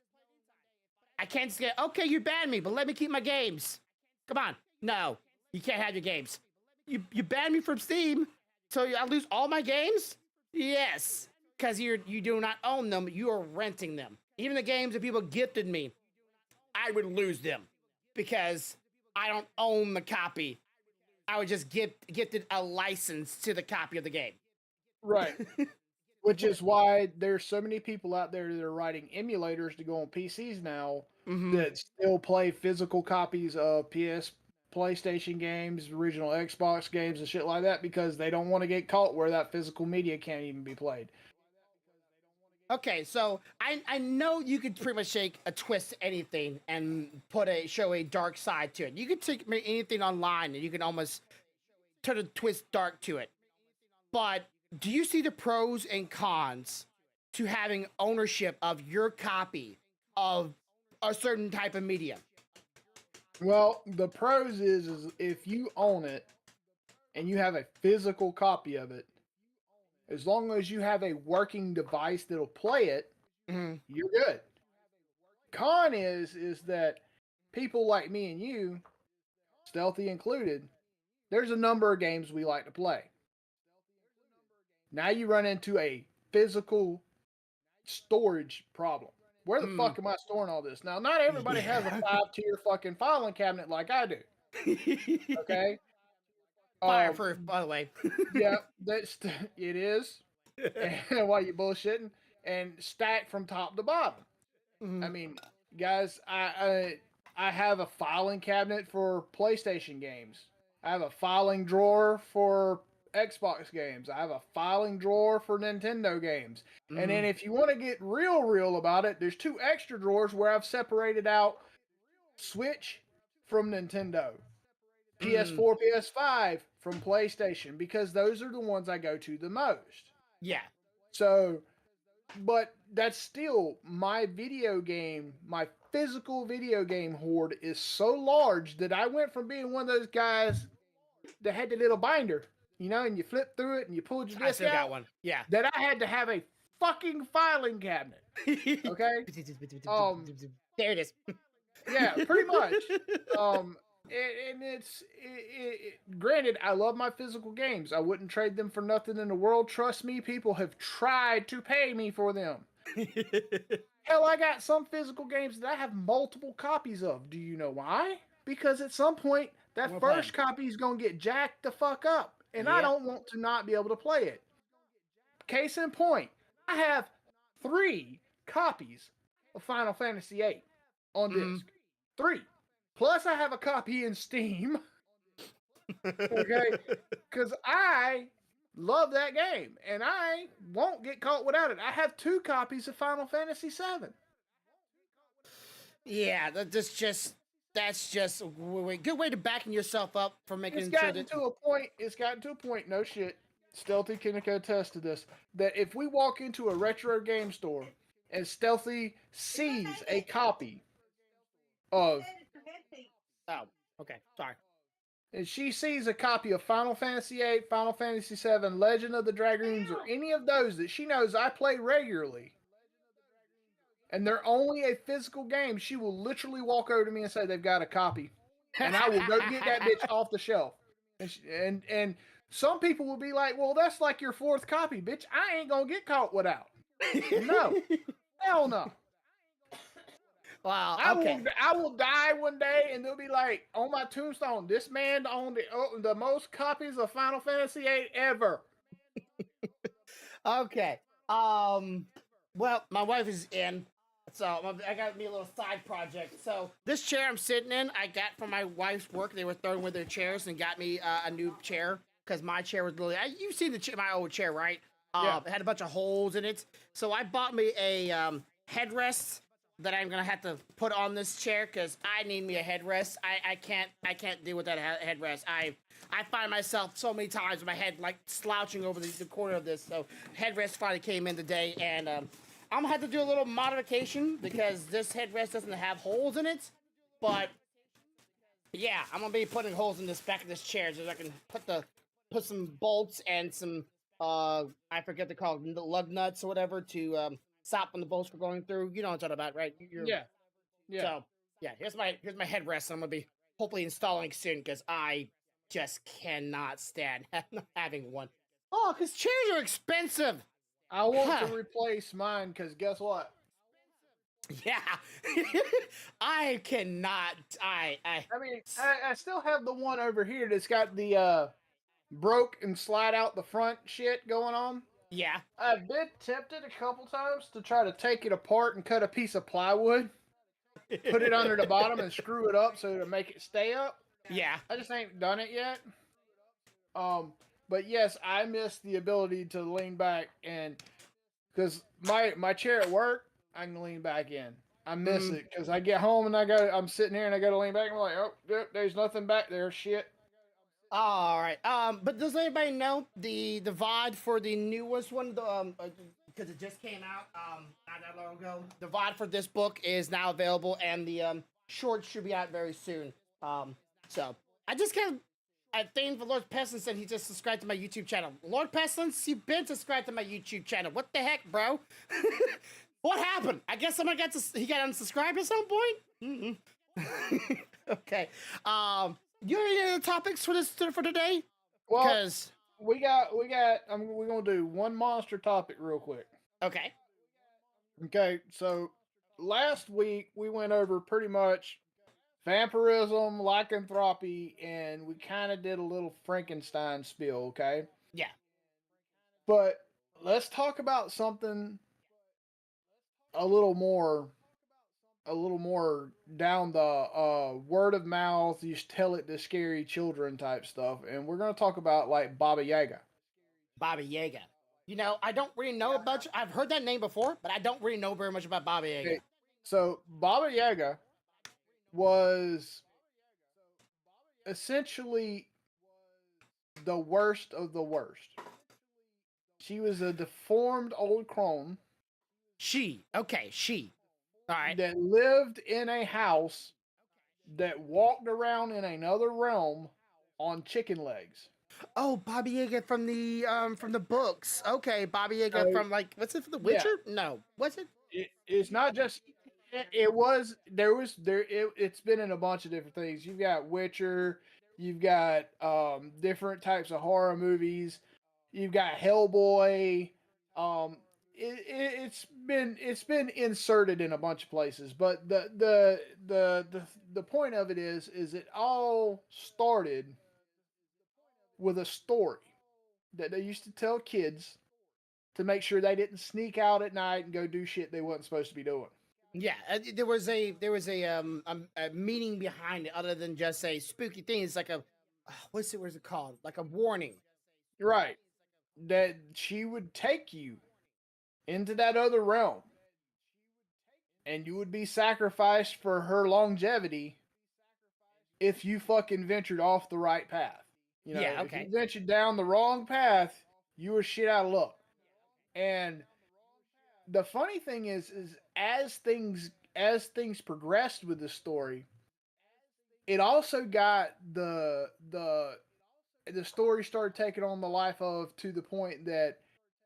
I can't just get, okay, you banned me, but let me keep my games. Come on. No, you can't have your games. You banned me from Steam, so I lose all my games? Yes, because you do not own them. You are renting them. Even the games that people gifted me, I would lose them because I don't own the copy. I would just gifted a license to the copy of the game. Right. Which is why there's so many people out there that are writing emulators to go on PCs now that still play physical copies of PlayStation games, original Xbox games, and shit like that, because they don't want to get caught where that physical media can't even be played. Okay, so I know you could pretty much take a twist to anything and show a dark side to it. You could take anything online and you can almost turn a twist dark to it. But do you see the pros and cons to having ownership of your copy of a certain type of media? Well, the pros is if you own it and you have a physical copy of it, as long as you have a working device that'll play it, you're good. Con is that people like me and you, Stealthy included, there's a number of games we like to play. Now you run into a physical storage problem. Where the fuck am I storing all this? Now, not everybody has a 5-tier fucking filing cabinet like I do. Okay? Fireproof, by the way. Yeah, it is. And while you bullshitting, and stacked from top to bottom. I mean, guys, I have a filing cabinet for PlayStation games. I have a filing drawer for Xbox games. I have a filing drawer for Nintendo games. And then if you want to get real about it, there's 2 extra drawers where I've separated out Switch from Nintendo, PS4, PS5 from PlayStation, because those are the ones I go to the most. Yeah. So, but that's still my video game, my physical video game hoard is so large that I went from being one of those guys that had the little binder, you know, and you flip through it and you pulled your I disc still out. got one. Yeah. That I had to have a fucking filing cabinet. Okay. There it is. Yeah, pretty much. And granted, I love my physical games. I wouldn't trade them for nothing in the world. Trust me, people have tried to pay me for them. Hell, I got some physical games that I have multiple copies of. Do you know why? Because at some point, that first copy is going to get jacked the fuck up. And I don't want to not be able to play it. Case in point, I have 3 copies of Final Fantasy VIII on disc. 3. Plus, I have a copy in Steam. Okay? Because I love that game. And I won't get caught without it. I have 2 copies of Final Fantasy VII. Yeah, that's just a good way to backing yourself up for making It's gotten to a point, no shit. Stealthy can attest to this, that if we walk into a retro game store and Stealthy sees a copy of, Oh, okay, sorry. and she sees a copy of Final Fantasy VIII, Final Fantasy VII, Legend of the Dragoons, or any of those that she knows I play regularly, and they're only a physical game, she will literally walk over to me and say they've got a copy, and I will go get that bitch off the shelf. And some people will be like, well, that's like your 4th copy, bitch. I ain't gonna get caught without. No. Hell no. Wow, okay. I will die one day and they'll be like, on my tombstone, this man owned the most copies of Final Fantasy VIII ever. Okay. Well, my wife is in, so I got me a little side project. So this chair I'm sitting in, I got from my wife's work. They were throwing with their chairs and got me a new chair because my chair was literally. You've seen my old chair, right? Yeah. It had a bunch of holes in it. So I bought me a headrest that I'm gonna have to put on this chair because I need me a headrest. I can't deal with that headrest. I find myself so many times with my head like slouching over the corner of this. So headrest finally came in today, and I'm gonna have to do a little modification because this headrest doesn't have holes in it. But yeah, I'm gonna be putting holes in this back of this chair so I can put some bolts and some I forget to call them lug nuts or whatever to stop when the bolts were going through. You know what I'm talking about, right? Yeah. So yeah, here's my headrest. I'm gonna be hopefully installing soon because I just cannot stand having one. Oh, because chairs are expensive. I want to replace mine because guess what? Yeah, I cannot. I mean, I still have the one over here that's got the broke and slide out the front shit going on. Yeah. I've been tempted a couple times to try to take it apart and cut a piece of plywood, put it under the bottom and screw it up so to make it stay up. Yeah. I just ain't done it yet. But yes, I miss the ability to lean back and because my chair at work, I can lean back in. I miss it because I get home and I'm sitting here and I got to lean back and I'm like, oh, there's nothing back there, shit. All right. But does anybody know the VOD for the newest one? Because it just came out not that long ago. The VOD for this book is now available, and the short should be out very soon. So I just I thank for Lord Pestilence said he just subscribed to my YouTube channel. Lord Pestilence, you've been subscribed to my YouTube channel. What the heck, bro? What happened? I guess he got unsubscribed at some point. Okay. You have any other topics for today? Well, because we're gonna do one monster topic real quick. Okay. Okay. So last week we went over pretty much vampirism, lycanthropy, and we kind of did a little Frankenstein spiel. Okay. Yeah. But let's talk about something a little more down the word of mouth, you tell it to scary children type stuff. And we're going to talk about like Baba Yaga. Baba Yaga. You know, I don't really know a bunch. I've heard that name before, but I don't really know very much about Baba Yaga. Okay. So Baba Yaga was essentially the worst of the worst. She was a deformed old crone. She. All right. that lived in a house that walked around in another realm on chicken legs. Oh, Baba Yaga from the books. Okay, Baba Yaga So from like what's it for The yeah, Witcher? No, was it? it's not just it's been in a bunch of different things. You've got Witcher, you've got different types of horror movies, you've got Hellboy. Um, it's been inserted in a bunch of places, but the point of it is it all started with a story that they used to tell kids to make sure they didn't sneak out at night and go do shit they wasn't supposed to be doing. Yeah, there was a meaning behind it other than just a spooky thing. It's like a what's it called? Like a warning. Right. That she would take you into that other realm and you would be sacrificed for her longevity if you fucking ventured off the right path. You know, Yeah, if you okay. ventured down the wrong path, you were shit out of luck. And the funny thing is as things progressed with the story, it also got the story started taking on the life of to the point that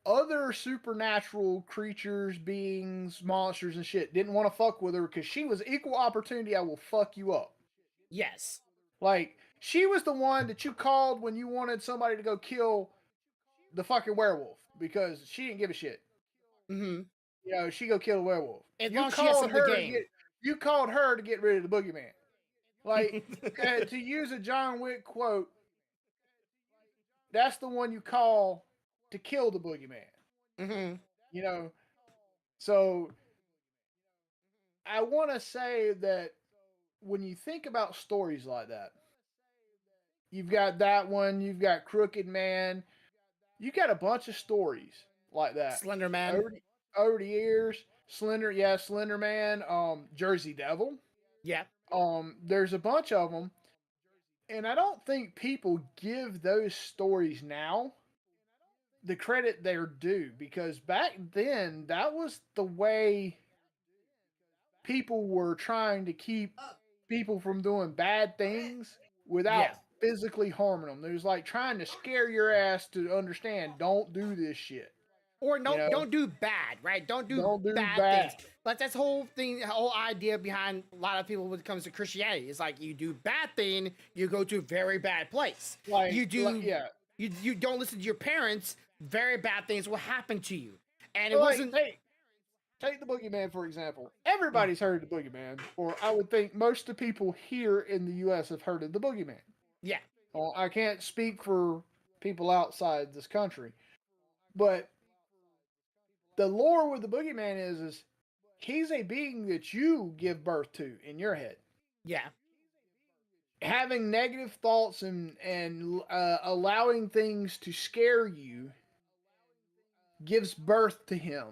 other supernatural creatures, beings, monsters, and shit didn't want to fuck with her because she was equal opportunity. I will fuck you up. Yes. Like she was the one that you called when you wanted somebody to go kill the fucking werewolf because she didn't give a shit. Mm-hmm. You know, she go kill a werewolf. As You long as she has called something to her to gain. get you called her to get rid of the boogeyman. Like to use a John Wick quote, that's the one you call to kill the boogeyman. Mm-hmm. You know, so I want to say that when you think about stories like that, you've got that one, you've got Crooked Man, you got a bunch of stories like that Slender Man. over the years. Slender Man, Jersey Devil. Yeah. There's a bunch of them, and I don't think people give those stories now the credit they're due because back then that was the way people were trying to keep people from doing bad things without Yeah. physically harming them. It was like trying to scare your ass to understand, don't do this shit. Or You no, know, don't do bad, right? Don't do don't do bad things. bad. But that's the whole thing, the whole idea behind a lot of people when it comes to Christianity. It's like you do bad thing, you go to a very bad place. Yeah. You don't listen to your parents, very bad things will happen to you. And it Like, wasn't take the boogeyman for example. Everybody's heard of the boogeyman, or I would think most of the people here in the U.S. have heard of the boogeyman. yeah. Well, I can't speak for people outside this country, but the lore with the boogeyman is he's a being that you give birth to in your head. Yeah. Having negative thoughts and allowing things to scare you gives birth to him.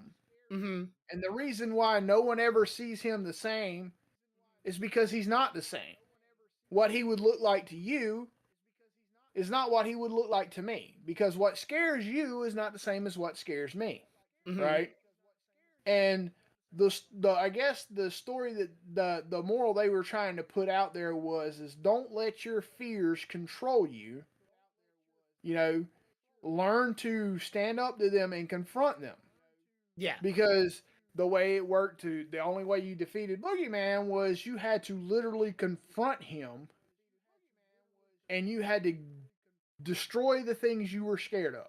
Mm-hmm. And the reason why no one ever sees him the same is because he's not the same. What he would look like to you is not what he would look like to me because what scares you is not the same as what scares me, Mm-hmm. right? And the I guess the story that the moral they were trying to put out there is don't let your fears control you. You know, learn to stand up to them and confront them Yeah. because the way it worked the only way you defeated Boogeyman was you had to literally confront him and you had to destroy the things you were scared of.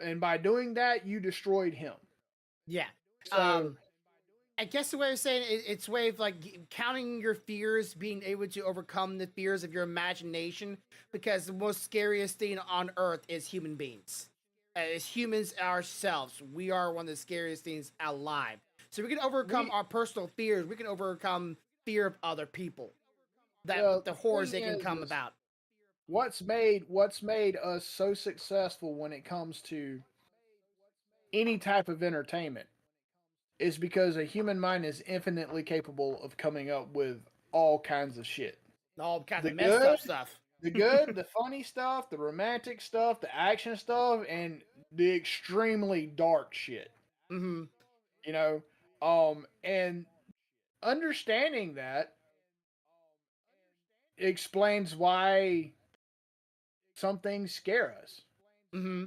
And by doing that, you destroyed him. Yeah. So I guess the way of saying it's a way of like counting your fears, being able to overcome the fears of your imagination, because the most scariest thing on earth is human beings. As humans ourselves, we are one of the scariest things alive. So we can overcome we our personal fears. We can overcome fear of other people. well, That the the horrors thing they can come is about. what's made us so successful when it comes to any type of entertainment is because a human mind is infinitely capable of coming up with all kinds of shit. All kinds The of messed good, up stuff. the good, the funny stuff, the romantic stuff, the action stuff, and the extremely dark shit. Mm-hmm. You know, And understanding that explains why some things scare us. Mm-hmm.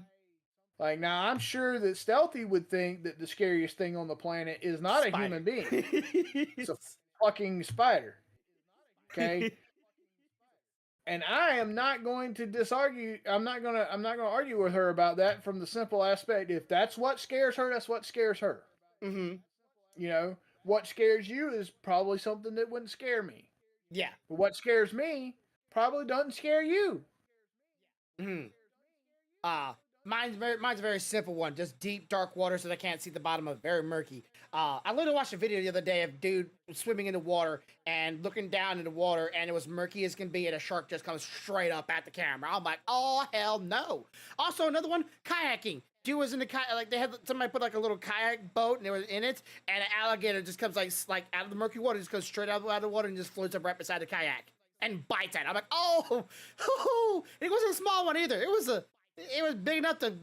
Like, now I'm sure that Stealthy would think that the scariest thing on the planet is not a human being. It's a fucking spider. Okay? And I am not going to disargue. I'm not gonna argue with her about that from the simple aspect. If that's what scares her, that's what scares her. Mm-hmm. You know, what scares you is probably something that wouldn't scare me. Yeah. But what scares me probably doesn't scare you. Mm-hmm. Mine's a very simple one. Just deep, dark waters that I can't see the bottom of. Very murky. I literally watched a video the other day of dude swimming in the water and looking down in the water, and it was murky as can be, and a shark just comes straight up at the camera. I'm like, oh hell no. Also, another one, kayaking. Dude was in the kayak, like they had somebody put like a little kayak boat, and they were in it, and an alligator just comes like out of the murky water, just goes straight out of the water and just floats up right beside the kayak and bites it. I'm like, oh, it wasn't a small one either. It was big enough to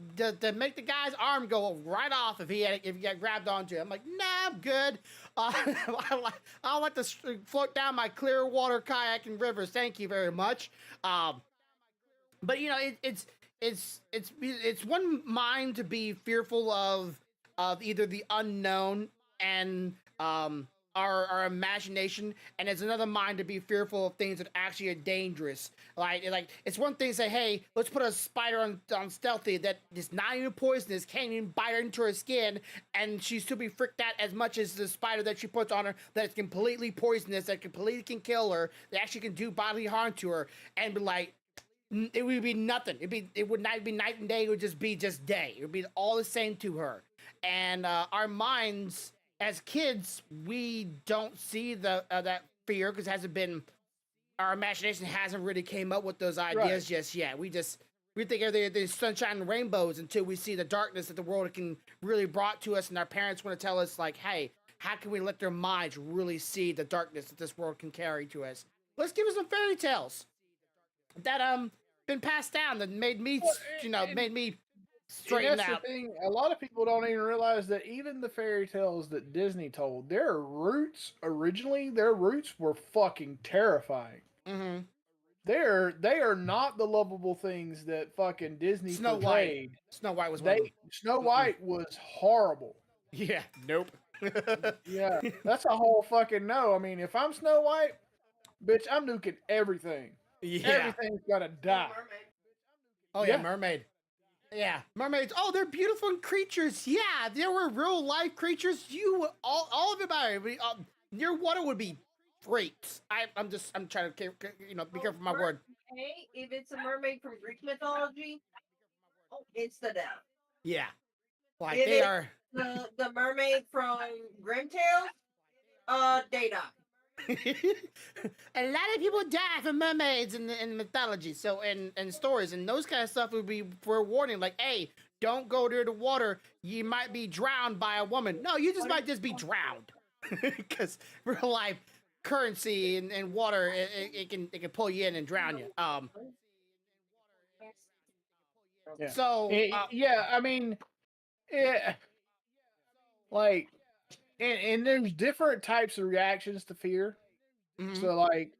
make the guy's arm go right off if he got grabbed onto it. I'm like, nah, I'm good. I like to float down my clear water kayak and rivers. Thank you very much. But you know, it's one mind to be fearful of either the unknown and our imagination, and it's another mind to be fearful of things that actually are dangerous. Like it's one thing to say, hey, let's put a spider on Stealthy that is not even poisonous, can't even bite her into her skin, and she's still be freaked out as much as the spider that she puts on her that is completely poisonous, that completely can kill her, that actually can do bodily harm to her, and be like, it would be nothing. It would not be night and day. It would just be day. It would be all the same to her. And our minds as kids, we don't see that fear because it hasn't been. Our imagination hasn't really came up with those ideas just yet. We think everything sunshine and rainbows until we see the darkness that the world can really brought to us, and our parents want to tell us like, hey, how can we let their minds really see the darkness that this world can carry to us? Let's give us some fairy tales that been passed down that made me straighten that's out. the thing. A lot of people don't even realize that even the fairy tales that Disney told, their roots were fucking terrifying. Mm-hmm. They are not the lovable things that fucking Disney portrayed. Snow White was one of them. Snow White was horrible. Yeah, nope. Yeah, that's a whole fucking no. I mean, if I'm Snow White, bitch, I'm nuking everything. Yeah. Everything's gotta die. Oh yeah, mermaid. Yeah, mermaids. Oh, they're beautiful creatures. Yeah, they were real life creatures. All of it. Your water would be freaks. I'm trying to be careful with my word. Hey, if it's a mermaid from Greek mythology, it's the death. Yeah, like if they are. The mermaid from Grimm Tales, they die. A lot of people die from mermaids in mythology, so and stories and those kind of stuff would be for warning, like, hey, don't go near the water, you might be drowned by a woman. No, you just might just be drowned. Because real life currency and water, it can pull you in and drown you. Yeah. So yeah, I mean, like, and there's different types of reactions to fear. Mm-hmm. So like,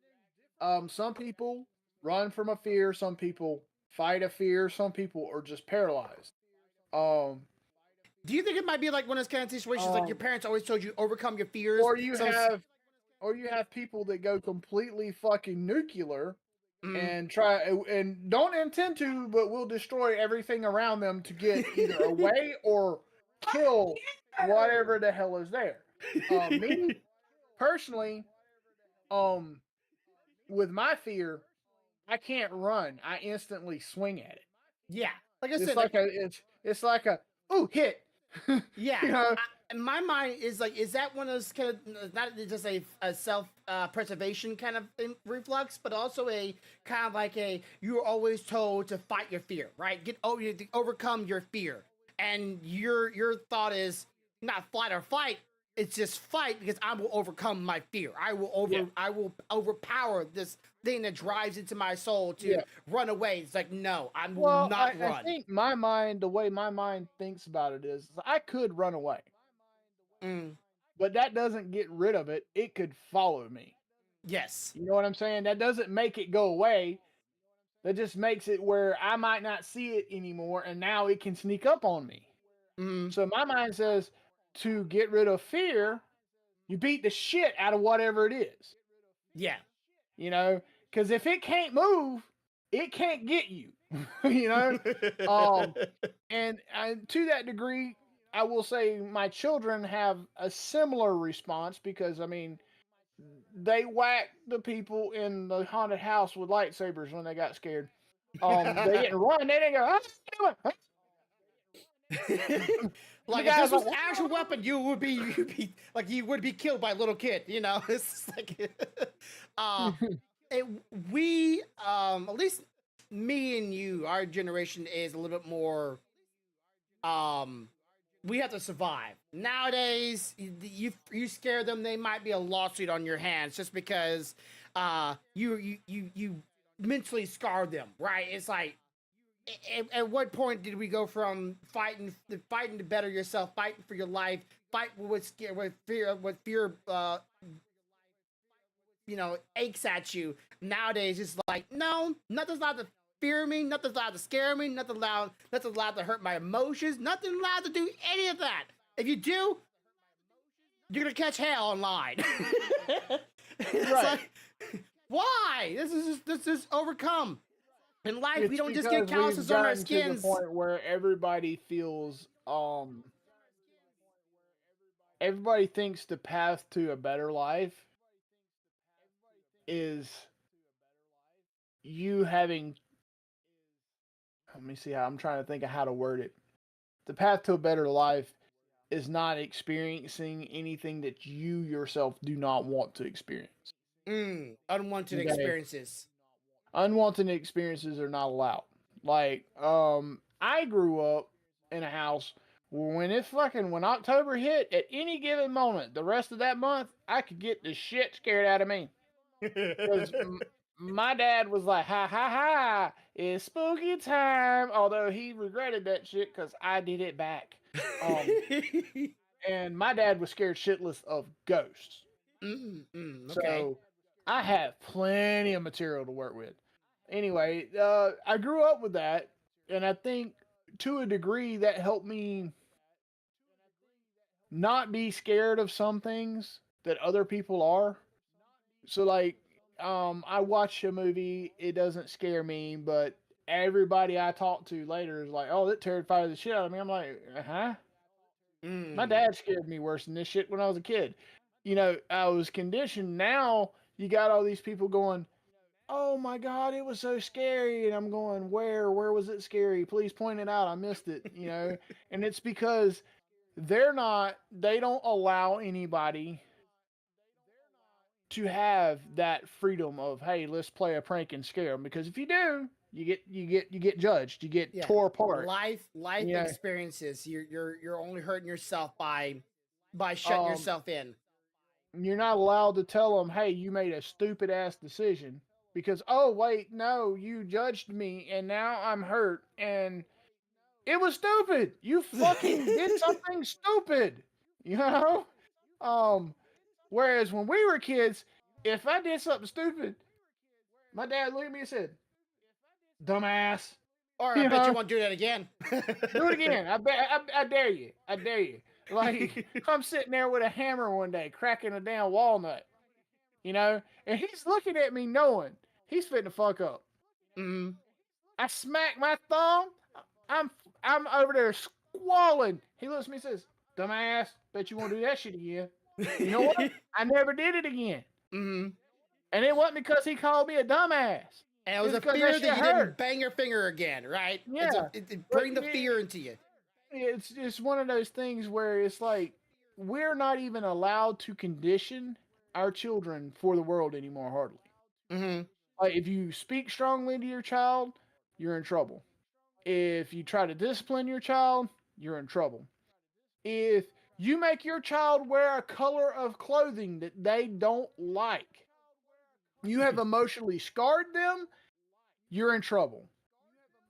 some people run from a fear, some people fight a fear, some people are just paralyzed. Do you think it might be like one of those kind of situations like your parents always told you overcome your fears? Or you have people that go completely fucking nuclear and try and don't intend to, but will destroy everything around them to get either away or kill whatever the hell is there. Me personally, with my fear, I can't run. I instantly swing at it. Yeah, like I It's said, it's like a ooh hit. Yeah, you know? My mind is like, is that one of those kind of not just a self preservation kind of reflux, but also a kind of like you're always told to fight your fear, right? To overcome your fear, and your thought is not flight or fight. It's just fight because I will overcome my fear. I will overpower this thing that drives into my soul to run away. It's like, no, I will not run. I think the way my mind thinks about it is, I could run away. but that doesn't get rid of it. It could follow me. Yes. You know what I'm saying? That doesn't make it go away. That just makes it where I might not see it anymore, and now it can sneak up on me. Mm, So my mind says to get rid of fear, you beat the shit out of whatever it is. yeah. You know, because if it can't move, it can't get you. You know, and to that degree, I will say my children have a similar response because I mean, they whack the people in the haunted house with lightsabers when they got scared. They didn't run. They didn't go. Ah, Like the if guy's this was like, actual weapon, you would be killed by a little kid. You know, it's like, uh, we at least me and you, our generation is a little bit more. We have to survive nowadays. You scare them, they might be a lawsuit on your hands just because you mentally scarred them, right? It's like at what point did we go from fighting to better yourself, fighting for your life, fight with fear aches at you? Nowadays it's like, no, nothing's allowed to fear me, nothing's allowed to scare me, nothing's allowed to hurt my emotions, nothing's allowed to do any of that. If you do, you're gonna catch hell online. It's Right. like, why? This is overcome. In life, it's we don't just because get calluses we've on our gotten to the skins. point where everybody thinks the path to a better life is you having. Let me see how I'm trying to think of how to word it. The path to a better life is not experiencing anything that you yourself do not want to experience. Unwanted Okay. experiences. Unwanted experiences are not allowed. Like, I grew up in a house where when October hit, at any given moment, the rest of that month, I could get the shit scared out of me. Because my dad was like, ha ha ha, it's spooky time. Although he regretted that shit because I did it back. And my dad was scared shitless of ghosts. Okay. So I have plenty of material to work with. Anyway, I grew up with that, and I think to a degree that helped me not be scared of some things that other people are. So like, I watch a movie, it doesn't scare me, but everybody I talk to later is like, "Oh, that terrified the shit out of me." I'm like, "Huh?" My dad scared me worse than this shit when I was a kid. You know, I was conditioned. Now you got all these people going, "Oh my God, it was so scary." And I'm going, Where was it scary? Please point it out. I missed it, you know? And it's because they don't allow anybody to have that freedom of, hey, let's play a prank and scare them. Because if you do, you get judged, you get tore apart. Life Yeah. experiences. You're only hurting yourself by shutting yourself in. You're not allowed to tell them, hey, you made a stupid ass decision because, oh, wait, no, you judged me and now I'm hurt and it was stupid. You fucking did something stupid, you know? Whereas when we were kids, if I did something stupid, my dad looked at me and said, dumbass. Or I bet you won't do that again. Do it again. I dare you. I dare you. Like, I'm sitting there with a hammer one day, cracking a damn walnut, you know, and he's looking at me knowing he's fitting to fuck up. I smack my thumb. I'm over there squalling. He looks at me and says, dumbass, bet you won't do that shit again. You know what? I never did it again. And it wasn't because he called me a dumbass. And it was a fear that you didn't bang your finger again, right? Yeah. It bring the fear into you. It's just one of those things where it's like, we're not even allowed to condition our children for the world anymore, hardly. Like, if you speak strongly to your child, you're in trouble. If you try to discipline your child, you're in trouble. If you make your child wear a color of clothing that they don't like, you have emotionally scarred them, you're in trouble.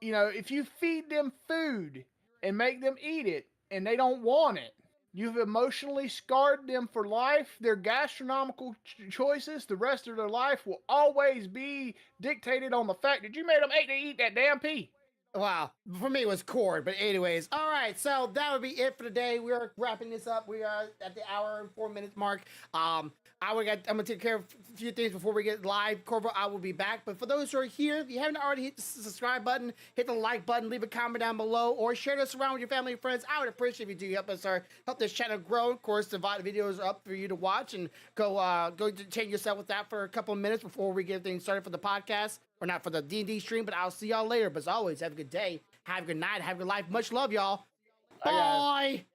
You know, if you feed them food and make them eat it and they don't want it, You've emotionally scarred them for life. Their gastronomical choices the rest of their life will always be dictated on the fact that you made them eat that damn pea. Wow, for me it was cord, but anyways, all right. So that would be it for today. We are wrapping this up. We are at the hour and 4 minutes mark. I'm gonna take care of a few things before we get live. Corvo, I will be back. But for those who are here, if you haven't already hit the subscribe button, hit the like button, leave a comment down below, or share this around with your family and friends. I would appreciate if you do help us help this channel grow. Of course, the videos are up for you to watch, and go entertain yourself with that for a couple of minutes before we get things started for the podcast. Or not for the D&D stream, but I'll see y'all later. But as always, have a good day, have a good night, have a good life. Much love, y'all. Bye.